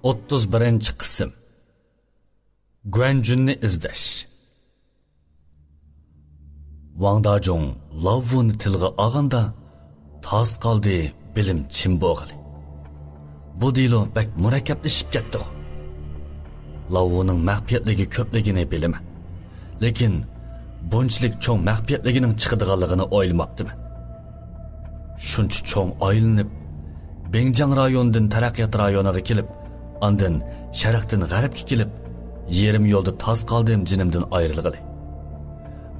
31 qism. Guanjunni izlash. Wang Dajong Lavuni tilga olganda tas qoldi, bilim chim bo'g'ili. Bu dilo bak murakkablashib ketdi. Lavuning maxfiyatligi ko'pligini bilaman, lekin bunchalik cho'ng maxfiyatligining chiqadiganligini o'ylamabdiman. Shuncha cho'ng aylanib Bengjang rayonidan taraqqiyot rayoniga kelib, ondan sharqdan g'arbga kelib, yerim yo'lda tas qoldim jinimdan ayrilg'ili.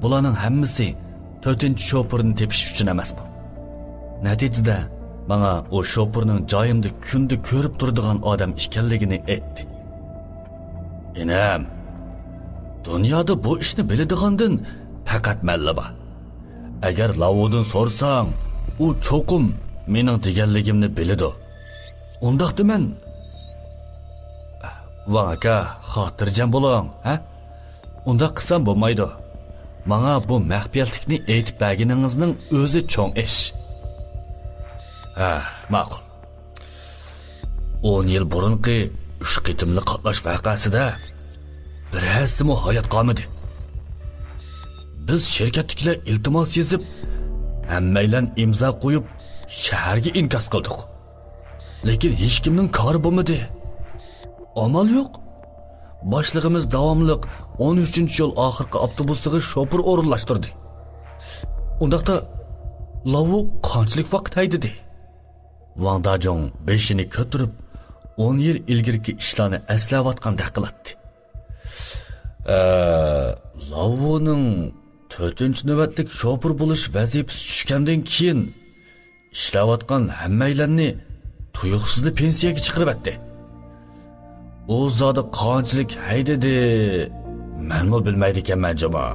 Bularning hammasi 4-shopurni tepish uchun emasmi? Natijada menga o shopurning joyimda kunda ko'rib turadigan odam ekanligini aytdi. Enam, dunyoda bu ishni biladigandan faqat malla bor. Agar Lavudan so'rsang, u cho'qim mening deganligimni biladi. Undaqda men Wang aka, xotirjam bo'ling, ha? Unda qilsam bo'lmaydi. Menga bu maxfiyatlikni aytib berganingizning o'zi cho'ng ish. Ha, ma'qul. 10 yil burunqi 3 qitimli qatlash vaqasida bir hasimi hayot qolmadi. Biz shirkatdagilar iltimos yozib, hammaylan imzo qo'yib shaharga inkos qildik. Lekin hech kimning kori bo'lmadi. Amal yo'q. Boshlig'imiz davomli 13-yo'l oxirgi avtobusiga shopur o'rinlashtirdi. Undaqda Lavu qanchalik vaqt haydadi? Wang Dajong beshini ko'tarib 10 yil ilgirki ishlarni eslayotgandek qiladi. Lavuning 4-navbatlik shopur bo'lish vazifasi tushgandan keyin ishlayotgan hammaylarni tuyuqsizda pensiyaga chiqaribdi. O zodi qanchalik haydadi, menmi bilmaydi ekanman joma.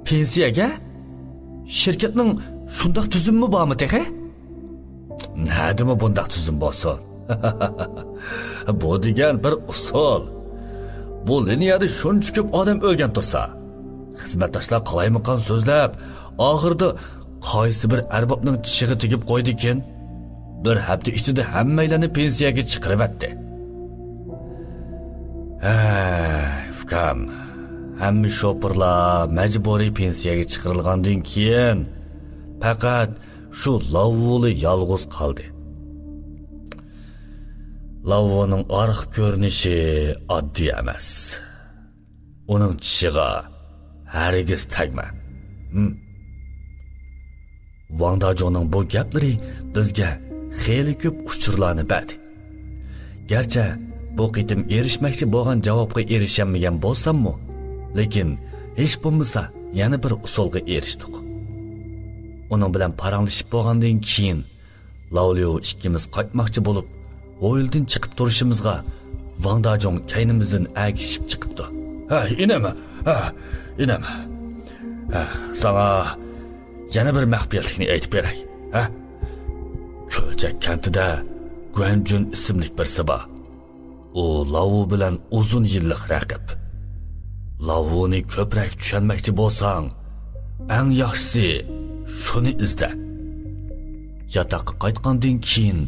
Pensiyaga? Shirkatning shundoq tuzumi bormi texe? Nadimi bundoq tuzum bo'lsin? Bu degan bir usul. Bu liniyada shuncha ko'p odam o'lgan tursa, xizmatdoshlar qalaymiqan so'zlab, oxirida qaysi bir arbobning tishig'i tegib qo'ydi ekan, bir hafta ichida hammaylarni pensiyaga chiqaribdi. Fukam, hamma shopurlar majburiy pensiyaga chiqarilgandan keyin faqat shu Lavuli yolg'iz qoldi. Lavuning orq ko'rinishi oddiy emas. Uning tishig'i hargiz tagma. Wang Dajongning bu gaplari bizga xeyli ko'p uchurlarni berdi. Garchi bu qitim erishmoqchi bo'lgan javobga erishamagan bo'lsam-mu, lekin hech bo'lmasa yana bir usulga erishdik. Uning bilan paranglashib bo'lgandan keyin Lavliu ikkimiz qaytmoqchi bo'lib, o'yildan chiqib turishimizga Wang Dajong kaynimizdan agishib chiqibdi. Ha, inama. Sana yana bir maxfiyatlikni aytib beray. Ha? Ko'lchak kantida Guanjun ismli birisi bor. O Lavu bilan uzun yillik raqib. Lavuni ko'proq tushunmoqchi bo'lsang, eng yaxshisi shuni izla. Yotoqqa qaytgandan keyin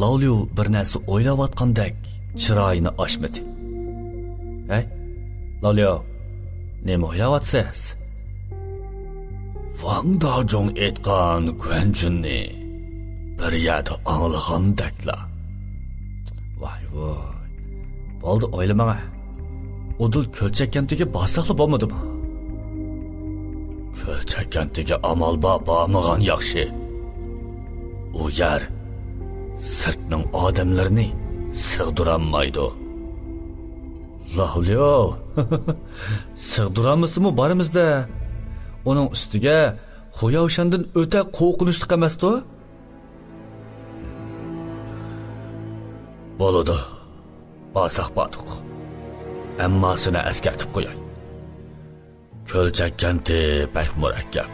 Lavliu bir narsa o'ylayotgandek chiroyini ochmadi. Hey, Lavliu, nima o'ylayapsiz? Wang Dajong aytgan Guanjunni bir yerda anglagandakla. Voy. Bo'ldi, o'ylamanga. Udul ko'lchakkantiga bosaqli bo'lmadimi? Ko'lchakkantiga amal bormagan yaxshi. U yer sirtning odamlarini sig'diranmaydi. Lavliu, sig'diramizmi borimizda? Uning ustiga Xo'yavshandan o'ta qo'rqinchli emas-ku? Bo'ladi. Basaq batıq. Ammo seni eskartib qo'yay. Ko'lchakkanti bak murakkab.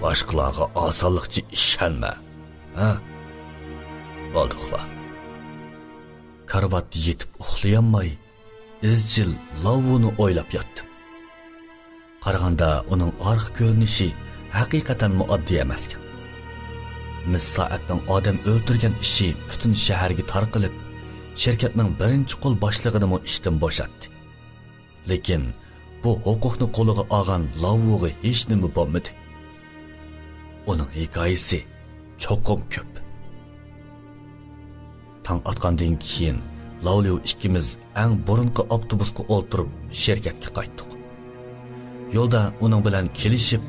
Boshqalarga osonlikcha ishonma. Ha? Bo'ldi, uxla. Karvatda yetib uxlayolmay, izchil Lavuni o'ylab yotdim. Qaraganda uning orq ko'rinishi haqiqatan muoddiy emas ekan. Mis soatning odam o'ldirgan ishi butun shaharga tarqalib, şirketning birinchi qo'l boshlig'ini ishdan bo'shatdi. Lekin bu huquqni qo'liga olgan Lavvuga hech nima bo'lmadi. Uning hikoyasi cho'qim ko'p. Tang atgandan keyin Lavliu ikkimiz eng burunqi avtobusga o'ltirib shirkatga qaytdik. Yo'lda uning bilan kelishib,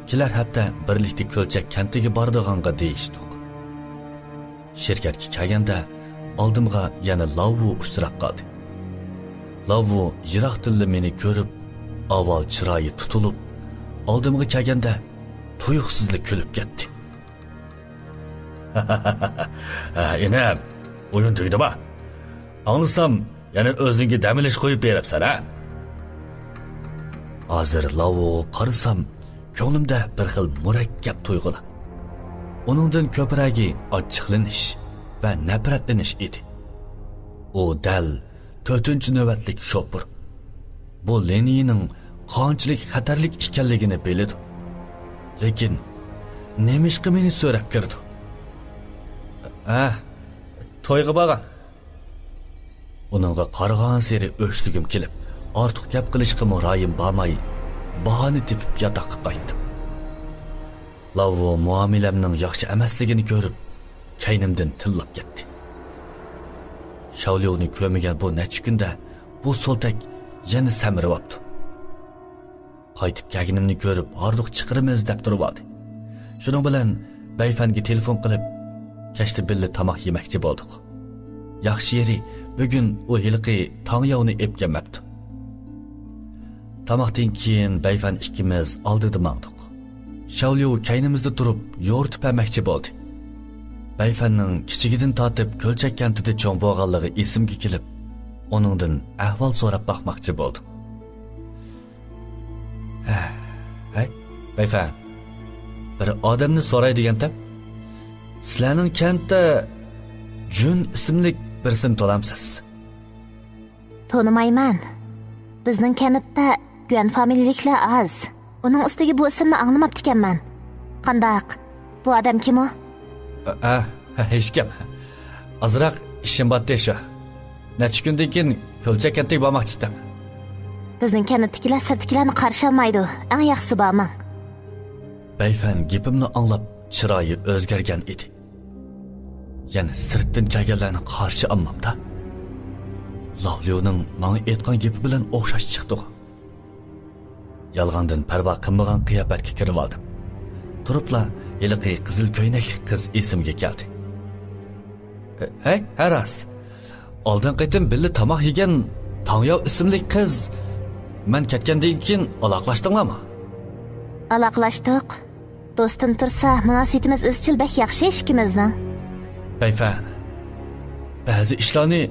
kelar hafta birlikda Ko'lchak kantiga bordiganga deyishdik. Shirkatga kelganda oldimga yana Lavvu uchrab qoldi. Lavvu yiroqdan meni ko'rib, avval chiroyi tutilib, oldimga kelganda tuyuqsizlik kulib ketdi. Enam, o'yin tugdimi? Anlasam, yana o'zingga dam olish qo'yib beribsan, ha? Hozir Lavvuga qarasam, ko'nglimda bir xil murakkab tuyg'ular. Uningdan ko'pragi ochiqlanish va nafratlanish edi. U dal 4-navbatlik shopir. Bu Leninning qanchalik xatarlik ekanligini biladi. Lekin nemishqa meni so'rab kirdi. To'yga borgan. Uningga qarag'an seri o'shligim kelib, ortiq gap qilishga royim bormay, bahona tepib yotoqqa qaytdim. Lavvu muomalamning yaxshi emasligini ko'rib, kaynimdan tillab ketdi. Shavliovni ko'rmagan bu necha kunda bu soltak yana samiryapti. Qaytib kelganimni ko'rib, orduq chiqirimiz deb turib oldi. Shuning bilan Bayfanga telefon qilib, kechda birga tomoq yemoqchi bo'ldik. Yaxshi yeri bugun u hilqi Tangyovni epganmabdi. Tomoqdan keyin Bayfan ikkimiz oldida mangdik. Shavliov kaynimizda turib, yo'rtib bermoqchi bo'ldi. Bayfanning kichigidan tortib Ko'lchak kantida cho'ng bo'lganligi esimga kelib, uningdan ahvol so'rab baxmoqchi bo'ldim. Hay, Bayfan. Bir odamni so'raydigan-da. Sizlarning kantda Jun ismli birsin to'lamsiz. Tonimayman. Bizning kantda Guan familiyaliklar az. Uning ustiga bu ismni anglamabdi ekanman. Qandaq? Bu odam kim o? Hech kim. Azroq ishim bor desha. Necha kundan keyin Ko'lchak kantiga bormoqchi edim. Bizning kantdagilar sirtkilarni qarshi olmaydi. Eng yaxshisi borman. Bayfan gapimni anglab, chiroyi o'zgargan edi. Yana sirtdan kelganlarni qarshi olmamda. Lavliuning menga aytgan gapi bilan o'xshash chiqdi. Yolg'ondan parvo qilmagan qiyofatga kirib oldim. Turibla yiliqi qizil ko'ynakli qiz esimga keldi. Hey, Haras. Oldin qaytim birga tomoq yegan Tangyov ismli qiz men ketgandan keyin aloqlashdinglarmi? Aloqlashdik. Do'stim tursa, munosabatimiz izchil bak yaxshi ishkimizdan. Bayfan. Ba'zi ishlarni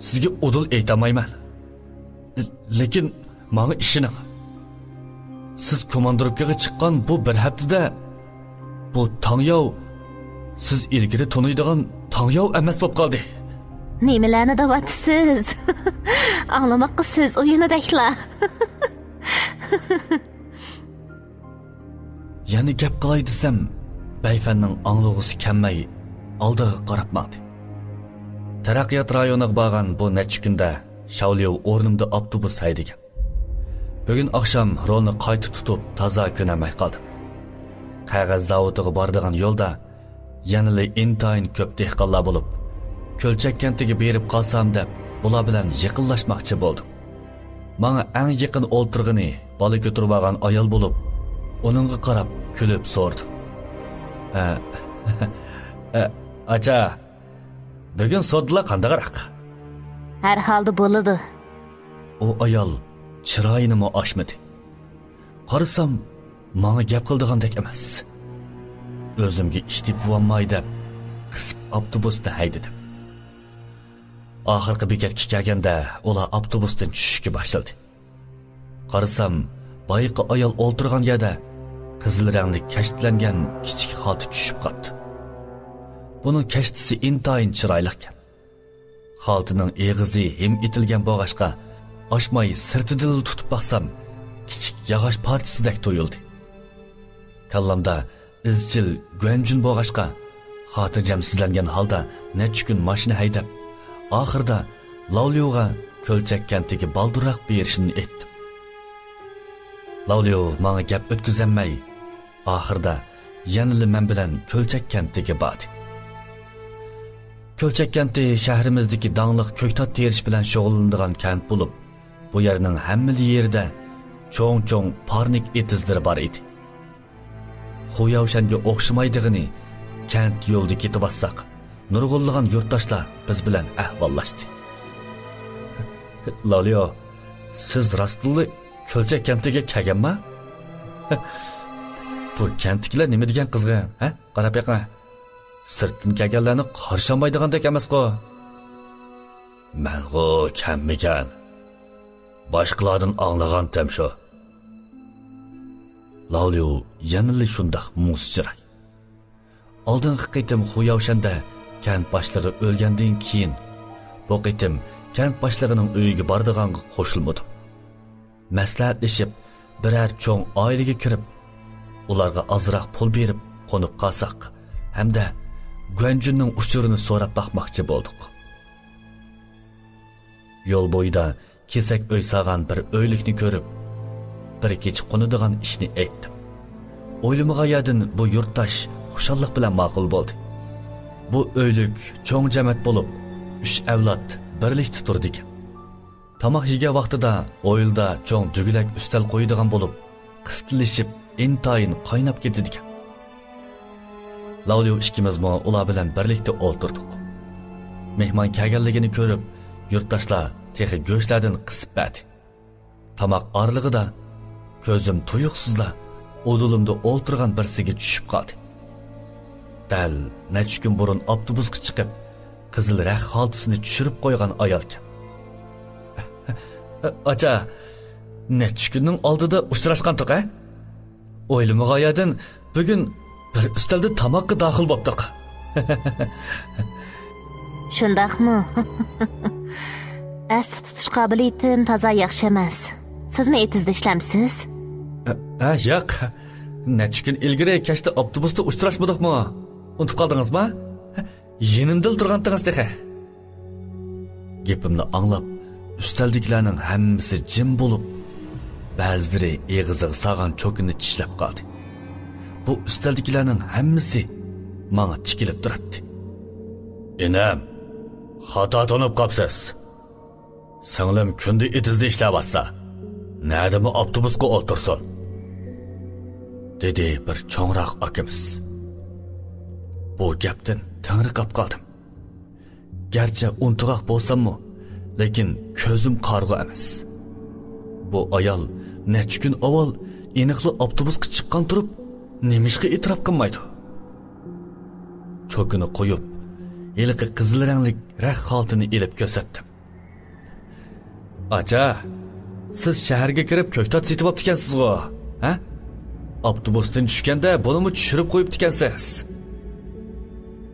sizga udul aytamayman. Lekin menga ishini siz komandirovkaga chiqqan bu bir haftada bu Tangyov siz ilgari taniydigan Tangyov emas bo'lib qoldi. Nimalarni da'vatsiz? Anglamoqqa so'z o'yinidaklar. Yana gap qilay desam, Bayfanning anglag'usi kelmay oldiga qarabmadi. Taraqqiyot rayoniga borgan bu necha kunda Shavliov o'rnimda avtobus haydagan. Bugun oqshom rolni qayta tutib, toza ko'namay qoldim. Qog'oz zavodiga boradigan yo'lda yanali intayin ko'p dehqonlar bo'lib, Ko'lchak kantiga berib qolsam deb, bular bilan yaqinlashmoqchi bo'ldim. Menga eng yaqin o'ltirg'ini bola ko'tarib olgan ayol bo'lib, uningga qarab kulib so'rdi. Acha, bugun sodlar qandaqroq? Har holda bo'ladi. U ayol chiroyini mo ochmadi. Qarasam, menga gap qildigandek emas. O'zimga ish deb bo'lmay deb qisib avtobusda haydadim. Oxirgi bekatga kelganda ular avtobusdan tushishga boshladi. Qarasam, boyiqi ayol o'ltirgan yerda qizil rangli kashtlangan kichik xalta tushib qoldi. Buning kashtisi intayin chiroyli ekan. Xaltining eg'izi hem etilgan bo'g'ashqa oshmay sirtida tutib baqsam, kichik yog'och parchasidek to'yildi. Kallamda izchil Guanjun bo'g'ashqa xotirjamsizlangan holda necha kun mashina haydab, oxirida Lavliyoga Ko'lchak kentiga balduroq berishini aytdim. Lavliyo menga gap o'tkazolmay, oxirida yanili men bilan Ko'lchak kentiga bordi. Ko'lchak kenti shahrimizdagi dangliq ko'ktat terish bilan shug'ullanadigan kent bo'lib, bu yerning hamma yerida cho'ng-cho'ng parnik etizlari bor edi. Xo'yavshanga o'xshamaydigini kent yo'lda ketib olsak, nurg'unlagan yurtdoshlar biz bilan ahvollashdi. Lavliyo, siz rostli Ko'lchak kentiga kelganmi? Bu kentliklar nima degan qizg'in, ha? Qarab yoqma. Sirtdan kelganlarni qarshi olmaydigandek emas-ku. Men-ku kammikan. Boshqalardan anglagan tem shu. Lavliyo yanili shundoq muschiray. Oldingi qitim Xo'yavshanda kent boshlig'i o'lgandan keyin bu qitim kent boshlig'ining uyiga bordiganga qo'shilmadim. Maslahatlashib biror cho'ng oilaga kirib, ularga ozroq pul berib qo'nib qolsak, hamda Guanjunning uchurini so'rab baxmoqchi bo'ldik. Yo'l bo'yida kesak uy sog'an bir uylikni ko'rib, bir kecha qo'nadigan ishni aytdim. O'ylamag'ayadin bu yurtdosh xushallik bilan ma'qul bo'ldi. Bu uylik cho'ng jamat bo'lib, 3 avlod birlikda turdi ekan. Tamoq yegan vaqtida o'yilda cho'ng dugulak ustal qo'yadigan bo'lib, qistilishib, intayin qaynab ketdi ekan. Lavliyo ikkimizmi ular bilan birlikda o'ltirdik. Mehmon kelganligini ko'rib, yurtdoshlar texi go'shtlardan qisib berdi. Tamoq orlig'ida ko'zim tuyuqsizla o'dulimda o'ltirgan birsiga tushib qoldi. Dal necha kun burun avtobusga chiqib, qizil raq xaltasini tushirib qo'ygan ayol ekan. Acha, necha kunning oldida uchrashgandik, ha? O'ylamag'ayadin bugun bir ustalda tamoqqa daxil bo'ldik. Shundaqmi? Asli tutish qobiliyatim toza yaxshi emas. Sizmi etizda ishlamsiz? Yo'q. Necha kun ilgari kashda avtobusda uchrashmadikmi? Unutib qoldingizmi? Yenimdil turgandingiz dexe. Gapimni anglab, ustaldikilarning hammasi jim bo'lib, ba'zilari eg'iziga sog'an cho'kini tishlab qoldi. Bu ustaldikilarning hammasi menga tikilib turadi. Enam, xato tonib qopsiz. Singlim kunda etizda ishlayapsa, nadimi avtobusga o'tirsin? Dedi bir cho'ngroq akamiz. Bu gapdan tangriqab qoldim. Garchi unturoq bo'lsam-mu, lekin ko'zim qarg'u emas. Bu ayol necha kun avval aniqli avtobusga chiqqan turib, nemishga e'tirof qilmaydi. Cho'kini qo'yib, yiliqi qizil ranglik raq xaltini elib ko'rsatdim. Acha, siz shaharga kirib ko'ktat setib olibdikansiz-ku, ha? Avtobusdan tushganda buni tushirib qo'yib ekansiz.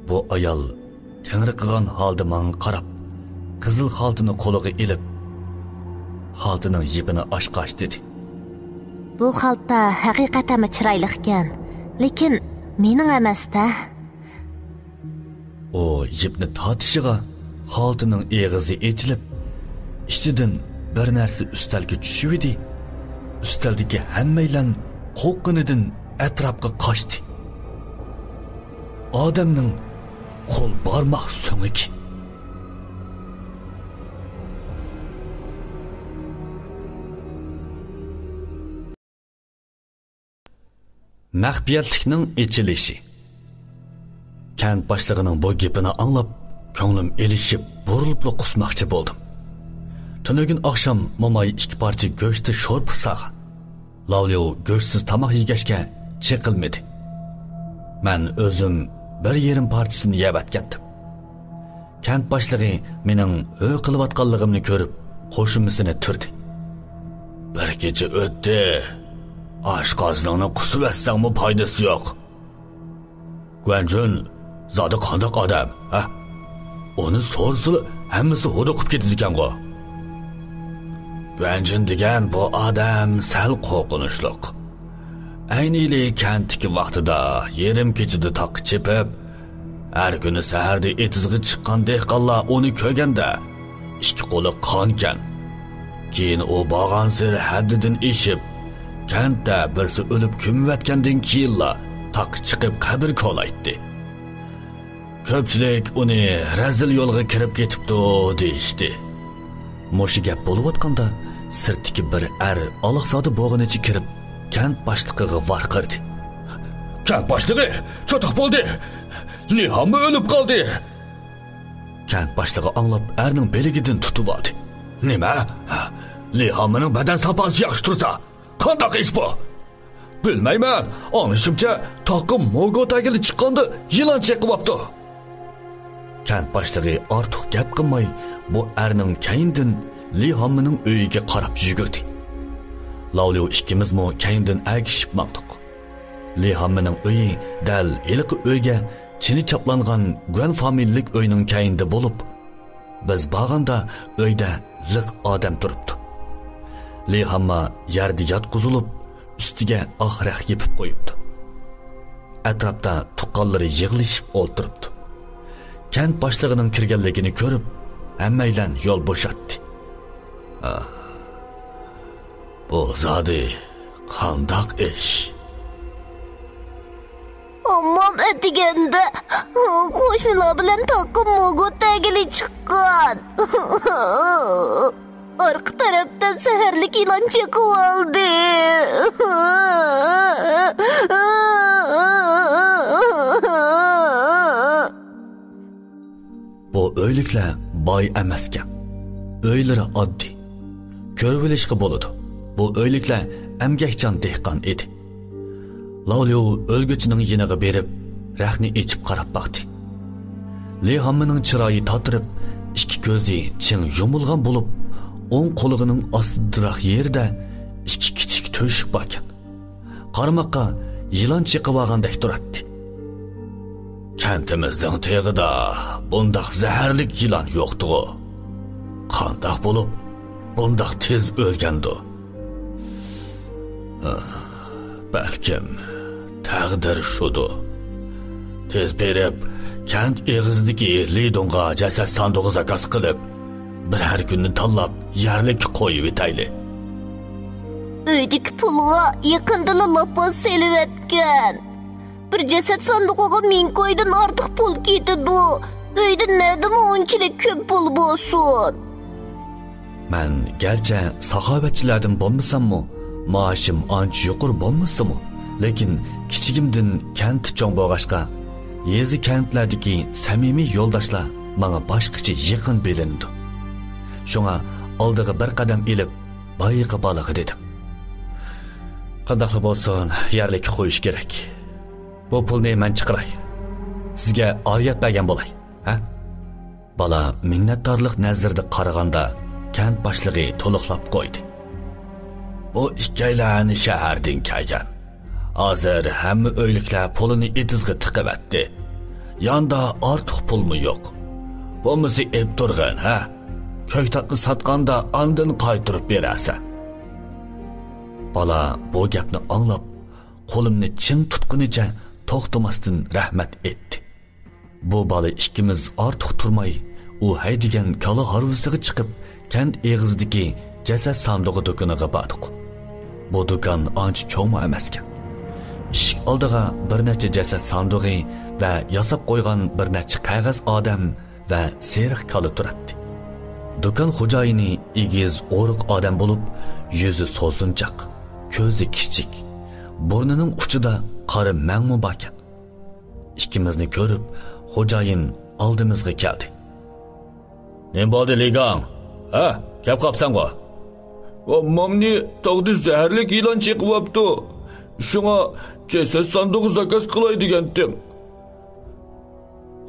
Bu ayol tangriqgan holda menga qarab, qizil xaltini qo'liga elib, xaltining yipini ochqash dedi. Bu xalta haqiqatan chiroyli ekan, lekin mening emas-da. O yipni tortishiga xaltining eg'izi echilib, ichidan bir narsa ustalga tushib edi. Ustaldagi hammaylan qo'qqinidan atrofga qochdi. Odamning qo'l barmoq so'ngiki. Maxfiyatlikning echilishi. Kent boshlig'ining bu gapini anglab, ko'nglim elishib, burilib qusmoqchi bo'ldim. Tunugin oqshom momoy 2 parcha go'shtni sho'rp sog'an. Lavliyo go'shtsiz tamoq yegashga chiqilmadi. Men o'zim 1,5 parchasini yeb atgandim. Kent boshlig'i mening o'y qilayotganligimni ko'rib, qo'shimmisini turdi. Bir kecha o'tdi. Oshqozoningni qusib assangmi foydasi yo'q. Guanjun zodi qandoq odam, ha? Uni so'rsil hammasi huduqib ketdi ekan-ku. Guanjun degan bu odam sal qo'rqinchliq. Aynili kentdagi vaqtida yerim kechida taq chepib, Her günü saherde etizg'i chiqqan dehqonlar uni ko'rganda ikki qo'li qongan. Keyin u borgan sari haddidan eshib, kentda birsi o'lib ko'miyotgandan keyinla taq chiqib qabr ko'laydi. Ko'pchilik uni razil yo'lga kirib ketibdi deyishdi. Mo'sha gap bo'layotganda sirtdagi bir aloqsodi bo'g'inichi kirib, kent boshlig'iga varqirdi. Kent boshlig'i, cho'toq bo'ldi. Lihammi o'lib qoldi. Kent boshlig'i anglab erning beligidan tutib oldi. Nima? Lihamning badan sapasi yaxshi tursa, qanday ish bu? Bilmayman. Anishimcha, taqim mogo tagili chiqqanda yilon cheqibapti. Kent boshlig'i ortiq gap qilmay, bu erning kayindan Lihamning uyiga qarab yugurdi. Lavliyo ikkimizmi kayindan agishib maqdiq. Lihamning uyi dal ilqi uyga chini chaplangan Guan familiyalik uyning kayinda bo'lib, biz borganda uyda liq odam turibdi. Lihamma yerda yotqizilib, ustiga oxiraq yepib qo'yibdi. Atrofda tuqqanlari yig'ilishib o'tiribdi. Kent boshlig'ining kirganligini ko'rib, hammaylan yo'l bo'shatdi. Bu zodi qandoq ish? Ammam etiganda qo'shnilar bilan taqim mogo tagili chiqqan. Arqa tarafdan saharlik ilon chiqib oldi. Bu o'yliklar boy emaskan. O'ylari oddiy. Ko'rvilishga bo'ladi. Bu o'yliklar emgakchan dehqon edi. Lavliyo o'lguchining yiniga berib, rahni ichib qarab baqdi. Lihamning chiroyi totirib, ikki ko'zi chin yumilgan bo'lib, o'ng qo'lining ostidiroq yerda ikki kichik to'shik bor ekan. Qarmoqqa yilon chiqib olgandek turadi. Kentimizning teg'ida bundoq zaharlik yilon yo'qdi-ku. Qandoq bo'lib, bundoq tez o'lgandi? Balkim taqdir shudir. Tez berib, kent eg'izdagi Lidonga jasad sandig'i zakaz qilib, bir har kunni tanlab yarlik qo'yib etayli. Uydagi pulga yaqindala lapas selivetgan. Bir jasad sandig'iga 1000 qo'ydan ortiq pul ketadi. Uyda nedimi unchalik ko'p pul bo'lsin? Men garchi saxovatchilardan bo'lmasam-mu, maoshim ancha yuqori bo'lmasa-mu, lekin kichigimdan kent cho'ng bo'lg'ashqa, yezi kentlardagi samimiy yo'ldoshlar menga boshqacha yaqin bilindi. Shunga oldiga bir qadam ilib, boyiqa balig'i dedim. Qanday bo'lsin, yarlik qo'yish kerak. Bu pulni men chiqaray. Sizga oriyat bergan bo'lay, ha? Bala minnatdorlik nazarida qaraganda kent boshlig'i to'liqlab qo'ydi. Bu ikkaylani shahardan kelgan. Hozir hamma o'yliklar pulini etizga tiqibdi. Yonda ortiq pulmi yo'q. Bo'lmasa ep turgan, ha? Ko'ktatni sotganda andin qaytirib berasan. Bala bu gapni anglab, qo'limni chin tutqunicha to'xtamasdan rahmat etdi. Bu bala ikkimiz ortiq turmay, u haydigan kala harvisiga chiqib, kent eg'izdagi jasad sandig'i do'koniga bordik. Bu do'kon ancha cho'ng emaskan. Eshik oldiga bir necha jasad sandig'i va yasab qo'ygan bir necha qog'oz odam va seriq kala turadi. Do'kon xo'jayini egiz o'riq odam bo'lib, yuzi so'zinchoq, ko'zi kichik, burnining uchida qora mangmu bor ekan. Ikkimizni ko'rib, xo'jayin oldimizga keldi. "Nima bo'ldi, Ligang? Ha, kelib qopsan-ku?" "Ammamni tog'da zaharlik ilon chiqibdi. Shunga jasad sandig'i zakaz qilay degandim."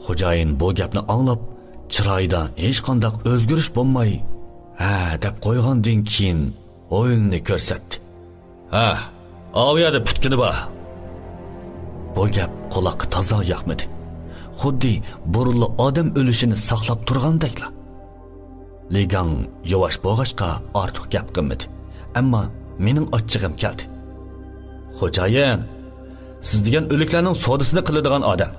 Xo'jayin bu gapni anglab, chiroyida hech qanday o'zgarish bo'lmay, "Ha" deb qo'ygandan keyin o'yinni ko'rsatdi. "Ha, oviyada putkini bor." Bu gap quloqqa toza yoqmadi. Xuddi burunli odam o'lishini saqlab turgandekla. Ligang yavaş bo'g'ashqa ortiq gap qilmadi. Ammo mening ochchig'im keldi. "Xo'jayin, siz degan o'liklarning sodisini qiladigan odam.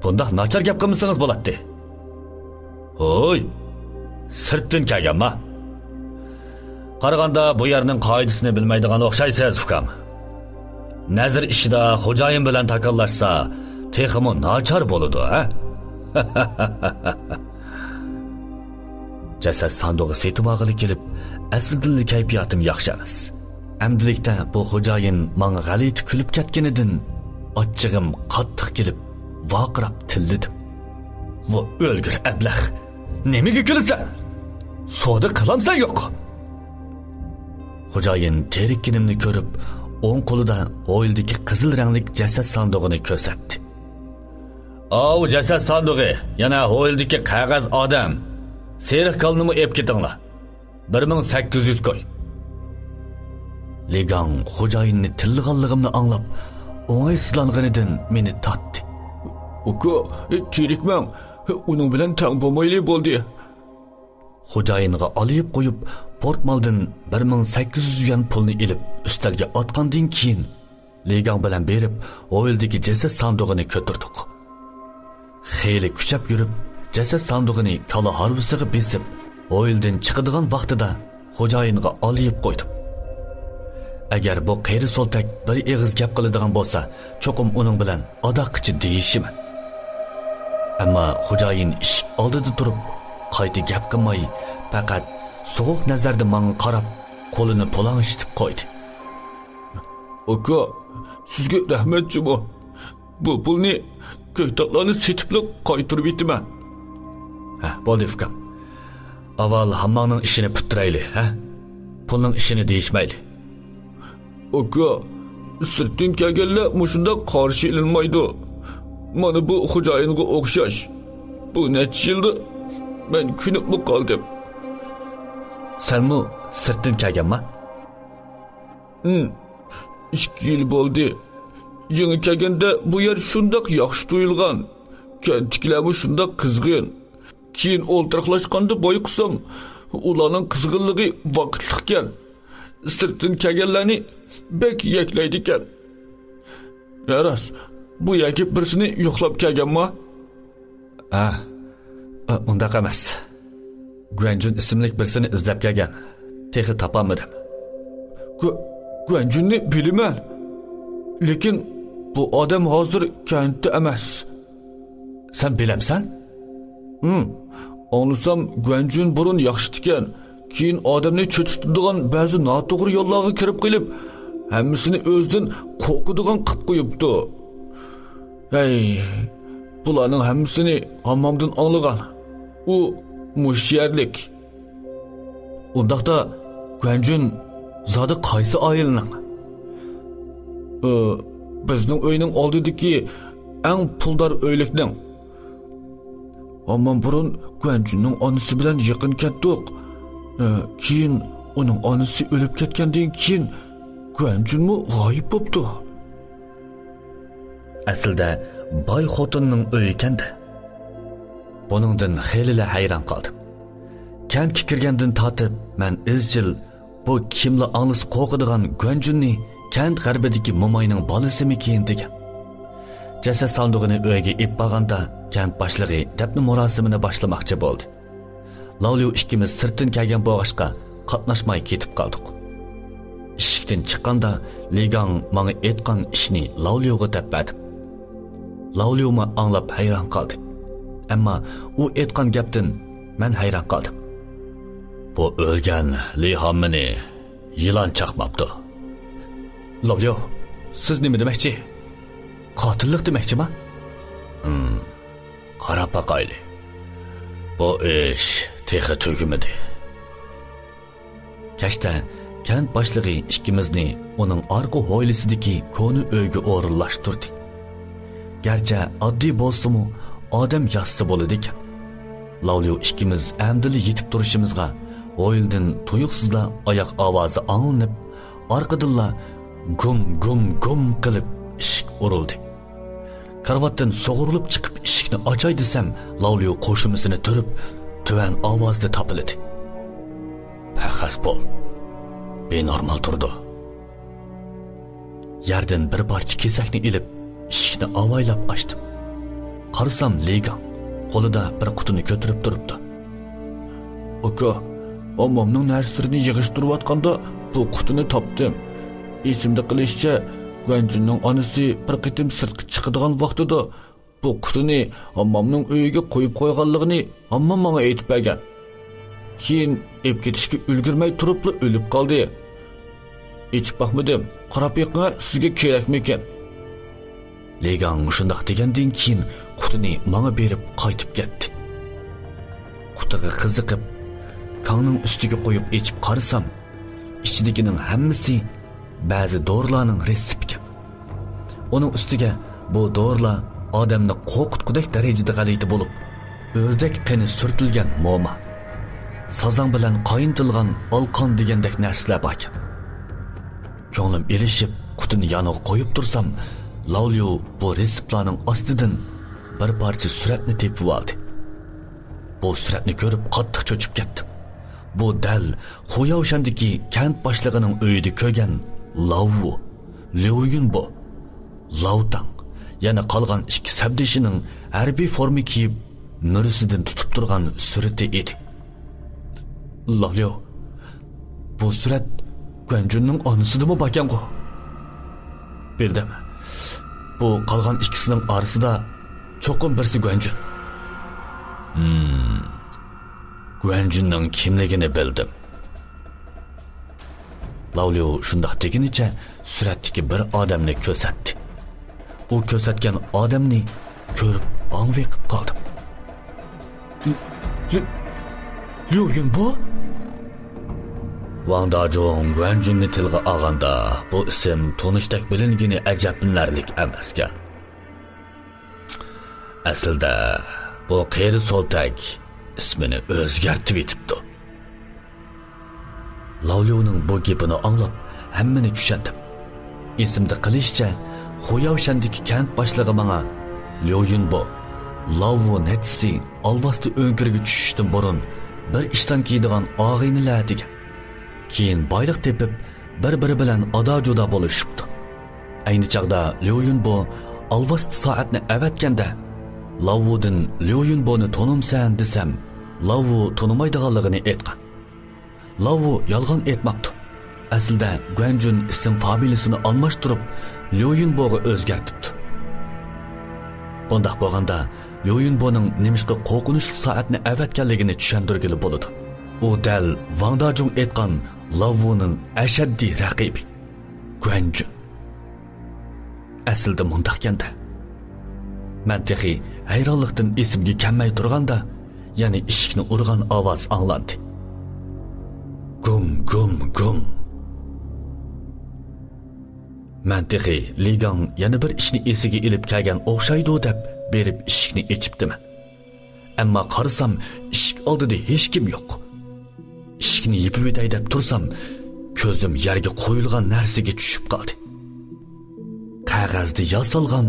Bu bundaq nachar gap qilmasangiz bo'ladi. Hoy, sirtdan kelganma. Qaraganda bu yerning qoidasini bilmaydigan o'xshaysiz, ukam. Nazir ishida xo'jayin bilan takallashsa, texmi nachar bo'ladi, ha? Jasad sandig'i setib og'ili kelib, aslida kayfiyatim yaxshi emas. Amdilikda bu xo'jayin menga g'alati kulib ketganidan ochchig'im qattiq kelib, vaqirab tillidim. Va o'lgir ablah. Nimaga kulasan? So'da qilamsan yo'q? Xo'jayin terikkinimni ko'rib, o'ng qo'lida o'yildagi qizil ranglik jasad sandig'ini ko'rsatdi. "Ov, jasad sandig'i, yana o'yildagi qog'oz odam. Seriq qalnimi ep ketinglar. 1800 koy." Ligang xo'jayinni tillig'anligimni anglab, o'ng'aysizlanganidan meni tatdi. "Uka, terikman. Uning bilan tang bo'lmayli bo'ldi." Xo'jayinga olib qo'yib, portmaldan 1800 yuan pulni ilib, ustalga otgandan keyin Ligang bilan berib, o'yildagi jasad sandig'ini ko'tirdik. Xeyli kuchab yurib, jasad sandig'ini kala harvisiga besib, o'yildan chiqadigan vaqtida xo'jayinga olib qo'ydim. Agar bu qeyri soltak bir eg'iz gap qiladigan bo'lsa, cho'qim uning bilan adoqchi deyishiman. Ammo xo'jayin ish oldida turib, qayta gap qilmay, faqat so'q nazarda menga qarab, qo'lini polang'ishitib qo'ydi. "Uka, sizga rahmat jumo. Bu pulni ko'ktoqlarni setibli qaytirib yetaman." "Ha, bo'ldi ukam. Avval hammaning ishini putirayli, ha? Pulning ishini deyishmayli." "Uka, sirtdan kelganlar mushunda qarshi ilinmaydi. Mana bu xo'jayinga o'xshash. Bu necha yilda men kunib qoldim." "Senmi sirtdan kelganmi?" 2 yil bo'ldi. Yangi kelganda bu yer shundoq yaxshi tuyulgan. Kentliklarmi shundoq qizg'in. Keyin o'ltirqlashganda boy qisam, ularning qizg'inligi vaqtli ekan. Sirtdan kelganlarni bek yaklaydi ekan. Yaras, bu yaki birisini yo'qlab kelganmi? Undaq emas. Guanjun ismli birisini izlab kelgan. Texi topolmadim. Guanjunni bilaman. Lekin bu odam hozir kentda emas. Sen bilamsan? Anlasam Guanjun burun yaxshi ekan. Keyin odamni cho'chitadigan ba'zi noto'g'ri yo'llarga kirib qilib, hammasini o'zidan qo'rqadigan qilib qo'yibdi. Hey, bularning hammasini hammomdan anglagan. U mushyarlik. Undaqda Guanjun zodi qaysi oilaning? Bizning uyning oldidagi eng puldor uylikning. Ammo burun Guanjunning onasi bilan yaqin ketdik. Keyin uning onasi o'lib ketgandan keyin Guanjunmi g'oyib bo'ldi. Aslida boy xotinning uyi ekanda. Buningdan xeyli hayron qoldim. Kent kirgandan tortib, men izchil bu kimla anglis qo'rqadigan Guanjunni kent g'arbidagi mo'mayning bolasimikin degan. Jasad sandig'ini uyga ib borganda kent boshlig'i dafn marosimini boshlamoqchi bo'ldi. Lavliyo ikkimiz sirtdan kelgan bo'g'ashqa qatnashmay ketib qoldik. Eshikdan chiqqanda Ligang menga aytgan ishni Lavliyoga debdim. Lavliyo me anglab hayron qoldi. Ammo u aytgan gapdan men hayron qoldim. Bu o'lgan Lihammini yılan chaqmabdi. Lavliyo, siz nima demoqchi? Qotillik demoqchimi? Qarab boqayli. Bu ish texi tugimidi. Kashta kent boshlig'i ikkimizni uning orqa hovlisidagi ko'ni uyga o'rinlashtirdi. Garchi oddiy bo'lsa-mu, odam yassi bo'ladi ekan. Lavliyo ikkimiz amdili yetib turishimizga o'yildan tuyuqsizla oyoq ovozi anglanib, orqadilla gum gum gum qilib eshik urildi. Karvatdan sug'urilib chiqib eshikni ochay desam, Lavliyo qo'shimisini turib, tuvan ovozda topildi. Paxas bo'l. Benormal turdi. Yerdan bir parcha kesakni ilib, eshikni avaylab ochdim. qarasam Legan qo'lida bir qutini ko'tarib turibdi. Aka, omamning narsalarini yig'ishtirayotganda bu qutini topdim. Esimda qilishicha, Guanjunning onasi bir qitim sirtqa chiqadigan vaqtida bu qutini omamning uyiga qo'yib qo'yganligini ammam menga aytib bergan. Keyin ep ketishga ulgurmay turibli o'lib qoldi. Ichib baxmadim. Qarab yiqqa sizga kerakmikan? Legan shundoq degandan keyin qutini menga berib qaytib ketdi. Qutiga qiziqib, kanning ustiga qo'yib ichib qarasam, ichidagining hammasi ba'zi dorilarning retsepti. Uning ustiga bu dorilar odamni qo'rqitgudek darajada g'alati bo'lib, o'rdak qini surtilgan mo'ma, sazon bilan qayintilgan olqon degandek narsalar bor. Ko'nglim elishib, qutini yoniga qo'yib tursam, Lavliyo bu retseptlarning ostidan bir parcha suratni tepib oldi. Bu suratni ko'rib qattiq cho'chib ketdim. Bu dal Xo'yavshandagi kent boshlig'ining uyida ko'rgan Lavvu, Liuyunbo, Lavtang, yana qolgan ikki sabdishining harbiy forma kiyib, murisidan tutib turgan surati edi. Lavliyo, bu surat Guanjunning onasidimi bakan-ku? Bildim. Bu qolgan ikkisining orasida cho'qim birsi Guanjun. Guanjunning kimligini bildim. Lavliyo shundoq degunicha suratdagi bir odamni ko'rsatdi. U ko'rsatgan odamni ko'rib ang'riqib qoldim. Liuyunbo? Wang Dazhong Guanjunni tilga olganda bu ism tonishdek bilingani ajablanarlik emaskan. Aslida bu qeri soltak ismini o'zgartib etibdi. Lavliyoning bu gapini anglab, hammani tushundim. Esimda qilishcha, Xo'yavshandagi kent boshlig'i menga Liuyunbo, Lavvu netsi alvasti o'nkirga tushishdan burun bir ishdan kiydigan og'inilar degan. Keyin boyliq tepib, bir-biri bilan ado-judo bo'lishibdi. Ayni chaqda Liuyunbo alvasti soatni avatganda, Lavvudan Liuyunboni tonumsan desam, Lavvu tonimaydiganligini aytgan. Lavvu yolg'on aytmoqdi. Aslida Guanjun ism familiyasini almashtirib, Liuyunboga o'zgartibdi. Bundaq bo'lganda, Liuyunboning nimishqa qo'rqinchli soatni avatganligini tushuntirgili bo'ladi. U dal Wang Dazhong aytgan Lavvuning ashaddiy raqibi Guanjun. Aslida mundaqkanda, men texi hayronlikdan esimga kelmay turganda, yana eshikni urgan ovoz anglandi. Gum gum gum. Men texi Ligang yana bir ishni esiga ilib kelgan o'xshaydi deb berib eshikni echibdiman. Ammo qarasam, eshik oldida hech kim yo'q. Eshikni yepib o'tay deb tursam, ko'zim yerga qo'yilgan narsaga tushib qoldi. Qog'ozda yosilgan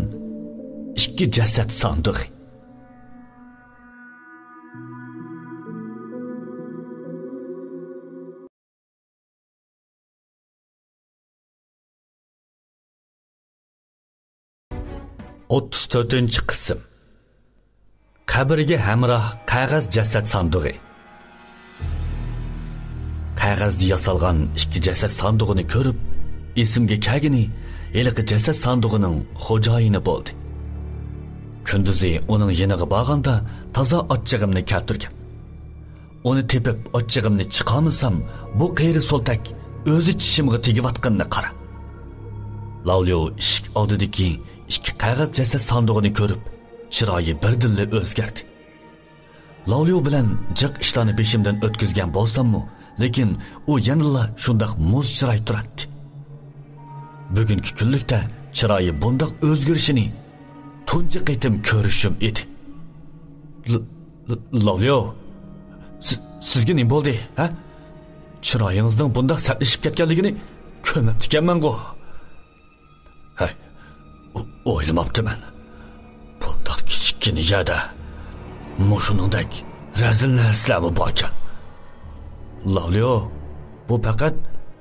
ikki jasad sandig'i. O'ttiz qism. Qabrga hamroh qog'oz jasad sandig'i. Qog'ozda yasalgan ikki jasad sandig'ini ko'rib, esimga kelgani eliqi jasad sandig'ining xo'jayini bo'ldi. Kunduzi uning yeniga borganda toza ochchig'imni keltirgan. Uni tepib ochchig'imni chiqarmasam, bu qeyri soltak o'zi chishimga tegayotganini qara. Lavliyo eshik oldidagi ikki qog'oz jasad sandig'ini ko'rib, chiroyi birdilla o'zgardi. Lavliyo bilan jiq ishtoni beshimdan o'tkazgan bo'lsam-mu, lekin u yanilla shundoq muz chiroy turadi. Bugungi kunlikda chiroyi bundoq o'zgarishini tunji qitim ko'rishim edi. Lavliyo, sizga nima bo'ldi, ha? Chiroyingizning bundoq satlashib ketganligini ko'mib tikanman-ku. Hay, o'ylamabdiman. Bundoq kichkina yada mushuningdek razil narsalar bor ekan. Lavliyo, bu faqat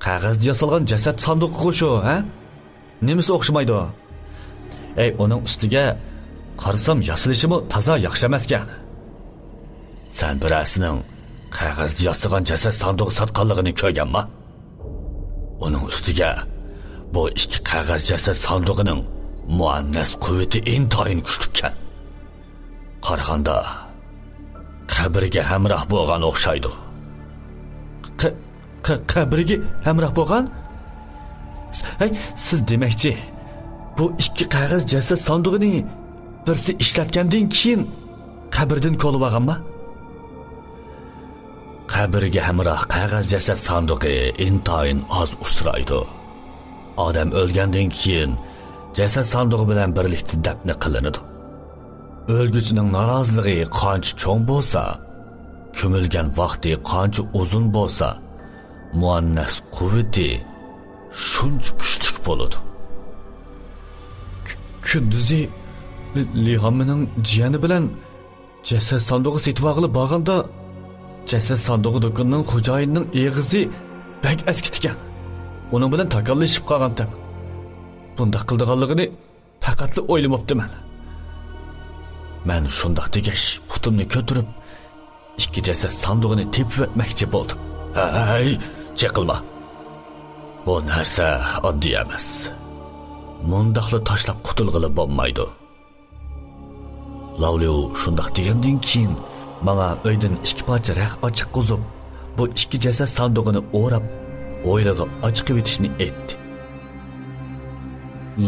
qog'ozda yasalgan jasad sandiqi shu, ha? Nimasi o'xshamaydi? Uning ustiga qarasam yasilishimi toza yaxshi emas ekan. Sen birasining qog'ozda yozilgan jasad sandig'i sotganligini ko'rganmi? Uning ustiga bu ikki qog'oz jasad sandig'ining muannas quvvati intayin kuchli ekan. Qaraganda qabrga hamroh bo'lgan o'xshaydi. Qabrga hamroh bo'lgan? Siz demakchi, bu ikki qog'oz jasad sandig'ini birsi ishlatgandan keyin qabrdan ko'lib olganmi? Qabrga hamroh qog'oz jasad sandig'i intayin oz uchraydi. Odam o'lgandan keyin jasad sandig'i bilan birlikda dafn qilinadi. O'lguchining noroziligi qancha cho'ng bo'lsa, ko'milgan vaqti qancha uzun bo'lsa, muannas quvvati shuncha kuchli bo'ladi. Kunduzi Lihamning jiyani bilan jasad sandig'i setib olib borganda, jasad sandig'i do'konining xo'jayinining eg'izi bak askitgan. Uning bilan takallashib qolgandim. Bunda qildiganligini faqatli o'ylamabdiman. Men shundoq degash putimni ko'tarib ikki jasad sandig'ini tepib o'tmoqchi bo'ldim. Hay, cheqilma. Bu narsa oddiy emas. Mundaqli tashlab qutulg'ili bo'lmaydi. Lavliu shundoq degandan keyin menga uydan ikki parcha raq ochiq quzib, bu ikki jasad sandig'ini o'rab, o'ylig'i ochiqib etishni aytdi.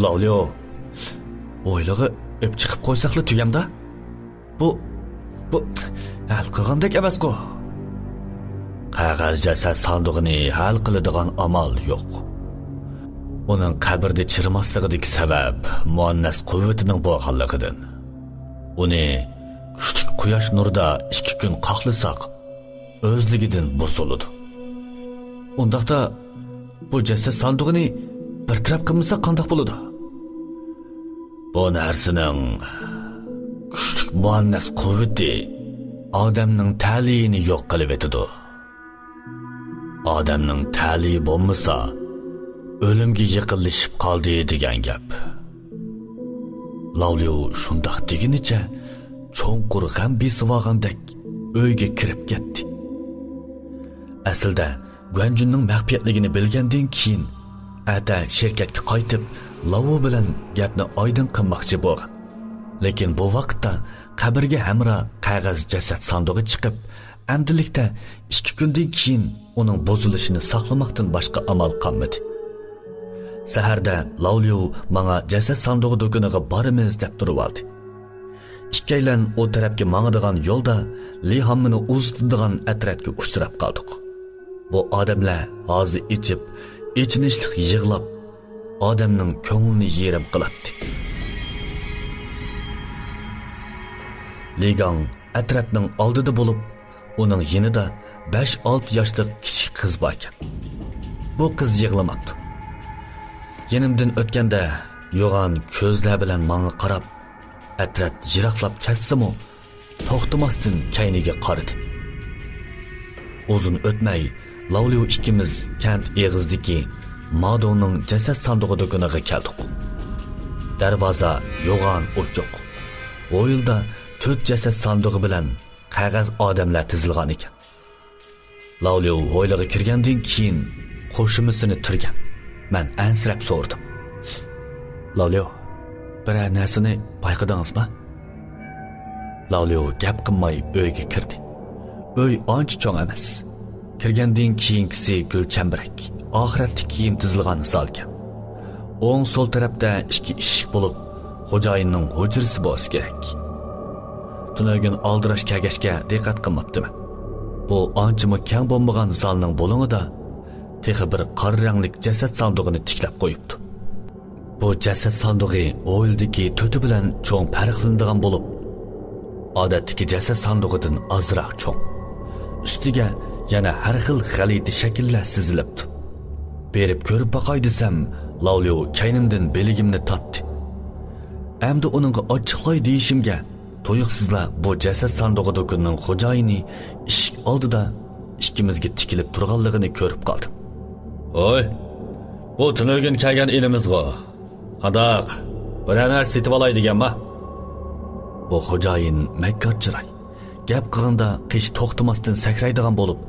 Lavliu, o'ylig'i o'p chiqib qo'ysaqli tugamda? Bu hal qilgandek emas-ku. Qog'oz jasad sandig'ini hal qiladigan amal yo'q. Uning qabrda chirimasligidagi sabab muannas quvvatining bo'lganligidan. Uni kuchli quyosh nurida 2 kun qoqlasak, o'zligidan boziladi. Undaqda bu jasad sandig'ini bir taraf qilmasa qanday bo'ladi? Bu narsaning kuchli muannas quvvati odamning ta'liini yo'q qilib etadi. Odamning ta'li bo'lmasa, o'limga yaqinlashib qoldi degan gap. Lavliu shundoq deginicha cho'nqur g'am besivog'andek uyga kirib ketdi. Aslida Guanjunning mag'fiyatligini bilgandan keyin ata shirkatga qaytib Lavu bilan gapni oydin qilmoqchi bo'lgan. Lekin bu vaqtda qabrga hamra qog'oz jasad sandig'i chiqib, amdilikda 2 kundan keyin uning bozilishini saqlamoqdan boshqa amal qolmadi. Saharda Lavliu menga jasad sandig'i do'koniga boramiz deb turib oldi. Ikkaylan o tarafga mangadigan yo'lda Lihammini uzitadigan atratga uchrab qoldik. Bu odamlar hozir ichib, ichinishlik yig'lab, odamning ko'nglini yerim qiladi. Ligang atratning oldida bo'lib, uning yonida 5-6 yoshli kichik qiz bor ekan. Bu qiz yig'lamoqda. Yenimdan o'tganda yo'g'on ko'zlar bilan menga qarab, atrat yiroqlab ketsa-mu, to'xtamasdan kayniga qaradi. Uzun o'tmay Lavliu ikkimiz kent eg'izdagi Madoning jasad sandig'i do'koniga keldik. Darvoza yo'g'on ochiq. O'yilda 4 jasad sandig'i bilan qog'oz odamlar tizilgan ekan. Lavliu o'yliga kirgandan keyin qo'shimisini turgan. Men ansirab so'rdim. Lavliu, bir narsani payqadingizmi? Lavliu gap qilmay uyga kirdi. Uy ancha cho'ng emas. Kirgandan keyingisi gulchambirak, oxiratlik kiyim tizilgan solgan. O'ng so'l tarafda 2 eshik bo'lib, xo'jayinning hujrasi bo'lsa kerak. Tunagin aldirash kagashga diqqat qilmabdiman. Bu ancha keng bo'lmagan zalning bo'lingida texi bir qora ranglik jasad sandig'ini tiklab qo'yibdi. Bu jasad sandig'i o'yildagi to'ti bilan cho'ng farqlanadigan bo'lib, odatdagi jasad sandig'idan ozroq cho'ng. Ustiga yana har xil g'alati shakllar sizilibdi. Berib ko'rib boqay desam, Lavliu kaynimdan beligimni tatdi. Endi uningga ochiqlay deyishimga, to'yiqsizlar bu jasad sandig'i do'konining xo'jayini eshik oldida ikkimizga tikilib turganligini ko'rib qoldim. Oy, bu tunugin kelgan elimizga. Qadaq, bir narsa setib olay deganmi? Bu xo'jayin makkor chiroy. Gap qilganda qish to'xtamasdan sakraydigan bo'lib,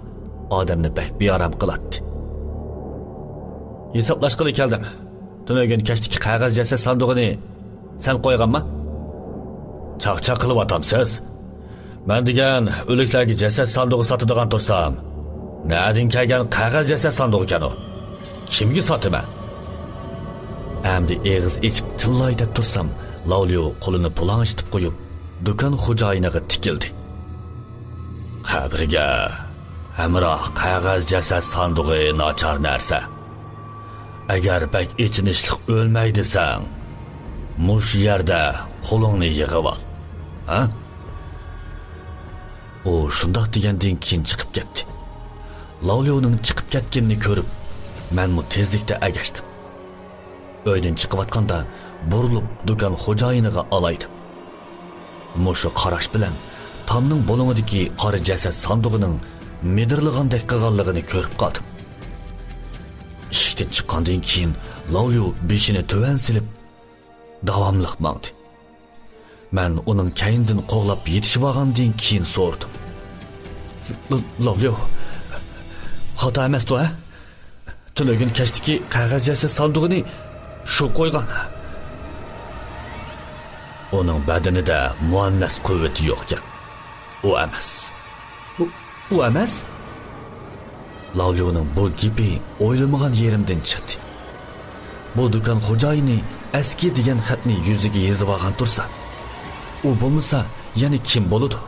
odamni bak bearam qiladi. Hisoblashqili keldim. Tunogin kashdagi qog'oz jasad sandig'ini sen qo'yganmi? Chaqchaq qilib atamsiz. Men degan o'liklarga jasad sandig'i sotadigan tursam, nadin kelgan qog'oz jasad sandig'i ekan u. Kimga sotaman? Amdi eg'iz ichib tillay deb tursam, Lavliyo qo'lini pulanchitib qo'yib, do'kon xo'jayiniga tikildi. Qabrga hamroh qog'oz jasad sandig'i nachar narsa. Agar bak ichinishlik o'lmay desang, mush yerda qo'lingni yig'ib ol. Ha? O shundoq degandan keyin chiqib ketdi. Lavliyoning chiqib ketganini ko'rib, men mu tezlikda agashdim. Uydan chiqayotganda burilib do'kon xo'jayiniga olaydim. Mushu qarash bilan tomning bo'lumidagi qora jasad sandig'ining medirligandek qilganligini ko'rib qoldim. Eshikdan chiqqandan keyin Lavliyo beshini to'van silib davomliq mangdi. Men uning kaynidan qo'g'lab yetishib olgandan keyin so'rdim. Lavliyo, xato emas-ku, ha? Tunogin kashdagi qog'oz jasad sandig'ini shu qo'ygan. Uning badanida muannas quvvati yo'q ekan. U emas. U emas? Lavliyoning bu gapi o'ylamagan yerimdan chiqdi. Bu do'kon xo'jayini eski degan xatni yuziga yozib olgan tursa, u bo'lmasa yana kim bo'ladi?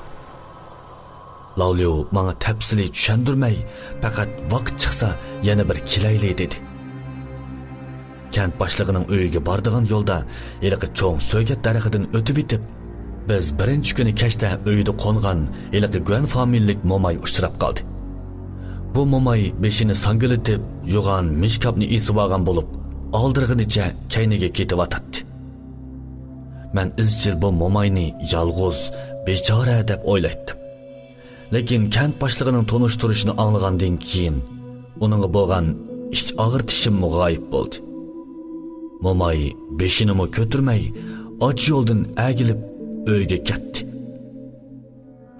Lavliyo menga tafsili tushundirmay, faqat vaqt chiqsa yana bir kelayli dedi. Kent boshlig'ining uyiga bordigan yo'lda eliqi cho'ng so'gat daraxidan o'tib etib, biz birinchi kuni kechda uyida qo'ngan eliqi Guan familiyalik mo'may uchrab qoldi. Bu mo'may beshini sangilitib, yo'g'an mishkabni esib olgan bo'lib, oldirg'inicha kayniga ketib atadi. Men izchil bu mo'mayni yolg'iz, bechora deb o'ylaydim. Lekin kent boshlig'ining tonishtirishini anglagandan keyin uning bo'lgan ich og'irtishim g'oyib bo'ldi. Mo'may beshini ko'tirmay, och yo'ldan agilib uyga ketdi.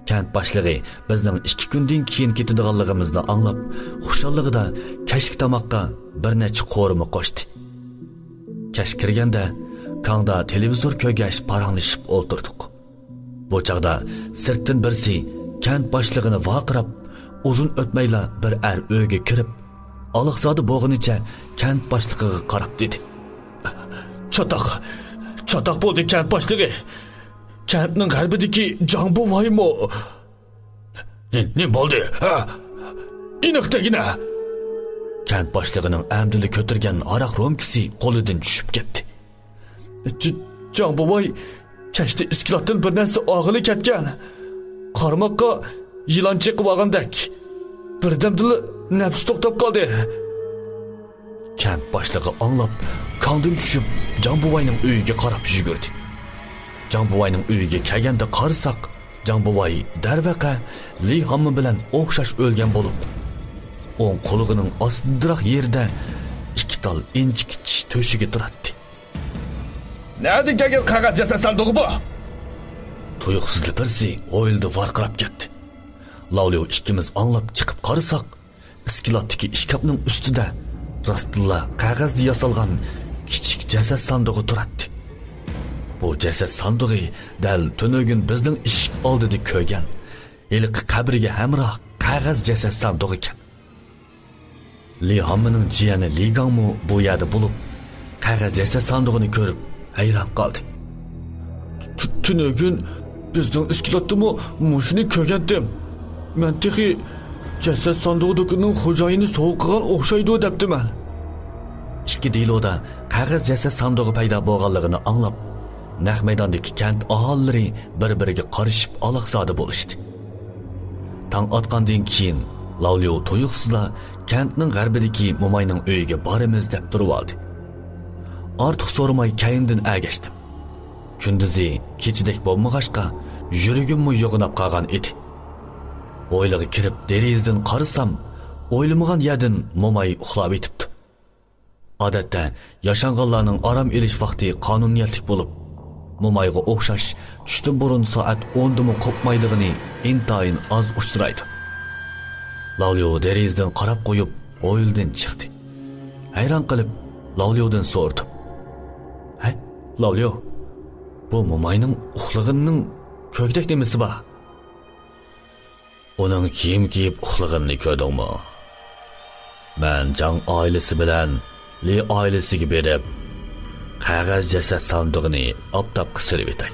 Kent boshlig'i bizning 2 kundan keyin ketadiganligimizni anglab, xushalligida kashk tomoqqa bir necha qo'rimi qo'shdi. Kashk kirganda kangda televizor ko'rgach paranglashib o'tirdik. Bu chaqda sirtdan birsi kent boshlig'ini vaqirab, uzun o'tmayla bir uyga kirib, Alaqzodi bo'g'inicha kent boshlig'iga qarab dedi. Chatoq bo'ldi kent boshlig'i. Kentning g'arbidagi Jangbovoymi? Ne bo'ldi? Ha? Iniqdagina. Kent boshlig'ining amdili ko'tirgan aroq romkisi qo'lidan tushib ketdi. Jangbovoy kashda iskilotdan bir narsa og'ili ketgan. Qarmoqqa yilon chiqib olgandek birdamdili nafs to'xtab qoldi. Kent boshlig'i anglab, qondan tushib Jangbovoyning uyiga qarab yugurdi. Jangbovoyning uyiga kelganda qarasak, Jangbovoy darvaqa Li Hammi bilan o'xshash o'lgan bo'lib, o'ng qo'lining ostiroq yerda 2 tal inchik tish to'shiga turadi. Nerede kelgan qog'oz jasad sandig'i bu? Tuyuqsizli birsi o'yildi varqirab ketdi. Lavliyo ikkimiz anglab chiqib qarasak, iskilotdagi ishkapning ustida rostilla qog'ozda yasalgan kichik jasad sandig'i turadi. Bu jasad sandig'i dal tunogin bizning eshik oldida ko'rgan eliqi qabriga hamroh qog'oz jasad sandig'i ekan. Li Hammining jiyani Li Gangmu bu yerda bo'lib, qog'oz jasad sandig'ini ko'rib hayron qoldi. Tunogin bizning iskilotdimi mushuni ko'rgandim. Men texi jasad sandig'ining xo'jayini sovuqqan o'xshaydi debdiman. Ikki diloda qog'oz jasad sandig'i paydo bo'lganligini anglab, naq maydondagi kent aholilari bir-biriga qarishib alaqsodi bo'lishdi. Tong otgandan keyin Lavliyo tuyuqsizla kentning g'arbidagi mo'mayning uyiga boramiz deb turib oldi. Ortiq so'ramay kayindan agashdim. Kunduzi kechidek bo'lmag'ashqa yuragimmi yo'g'inab qolgan edi. O'ylig'i kirib derizdan qarasam, o'ylamagan yerdan mo'may uxlab etibdi. Odatda yashanganlarning aram elish vaqti qonuniyatlik bo'lib, momayga o'xshash tushdan burun soat 10 dimi qopmaydig'ini intayin az uchraydi. Lavliyo derizdan qarab qo'yib o'yildan chiqdi. Hayron qilib Lavliyodan so'rdi. "Hay, Lavliyo, bu momayning uxlig'ining ko'kdak nimasi bor?" "Uning kiyim kiyib uxlig'ini ko'rdingmi? Men Jang oilasi bilan Li oilasiga berib, qog'oz jasad sandig'ini optab qisirib etay.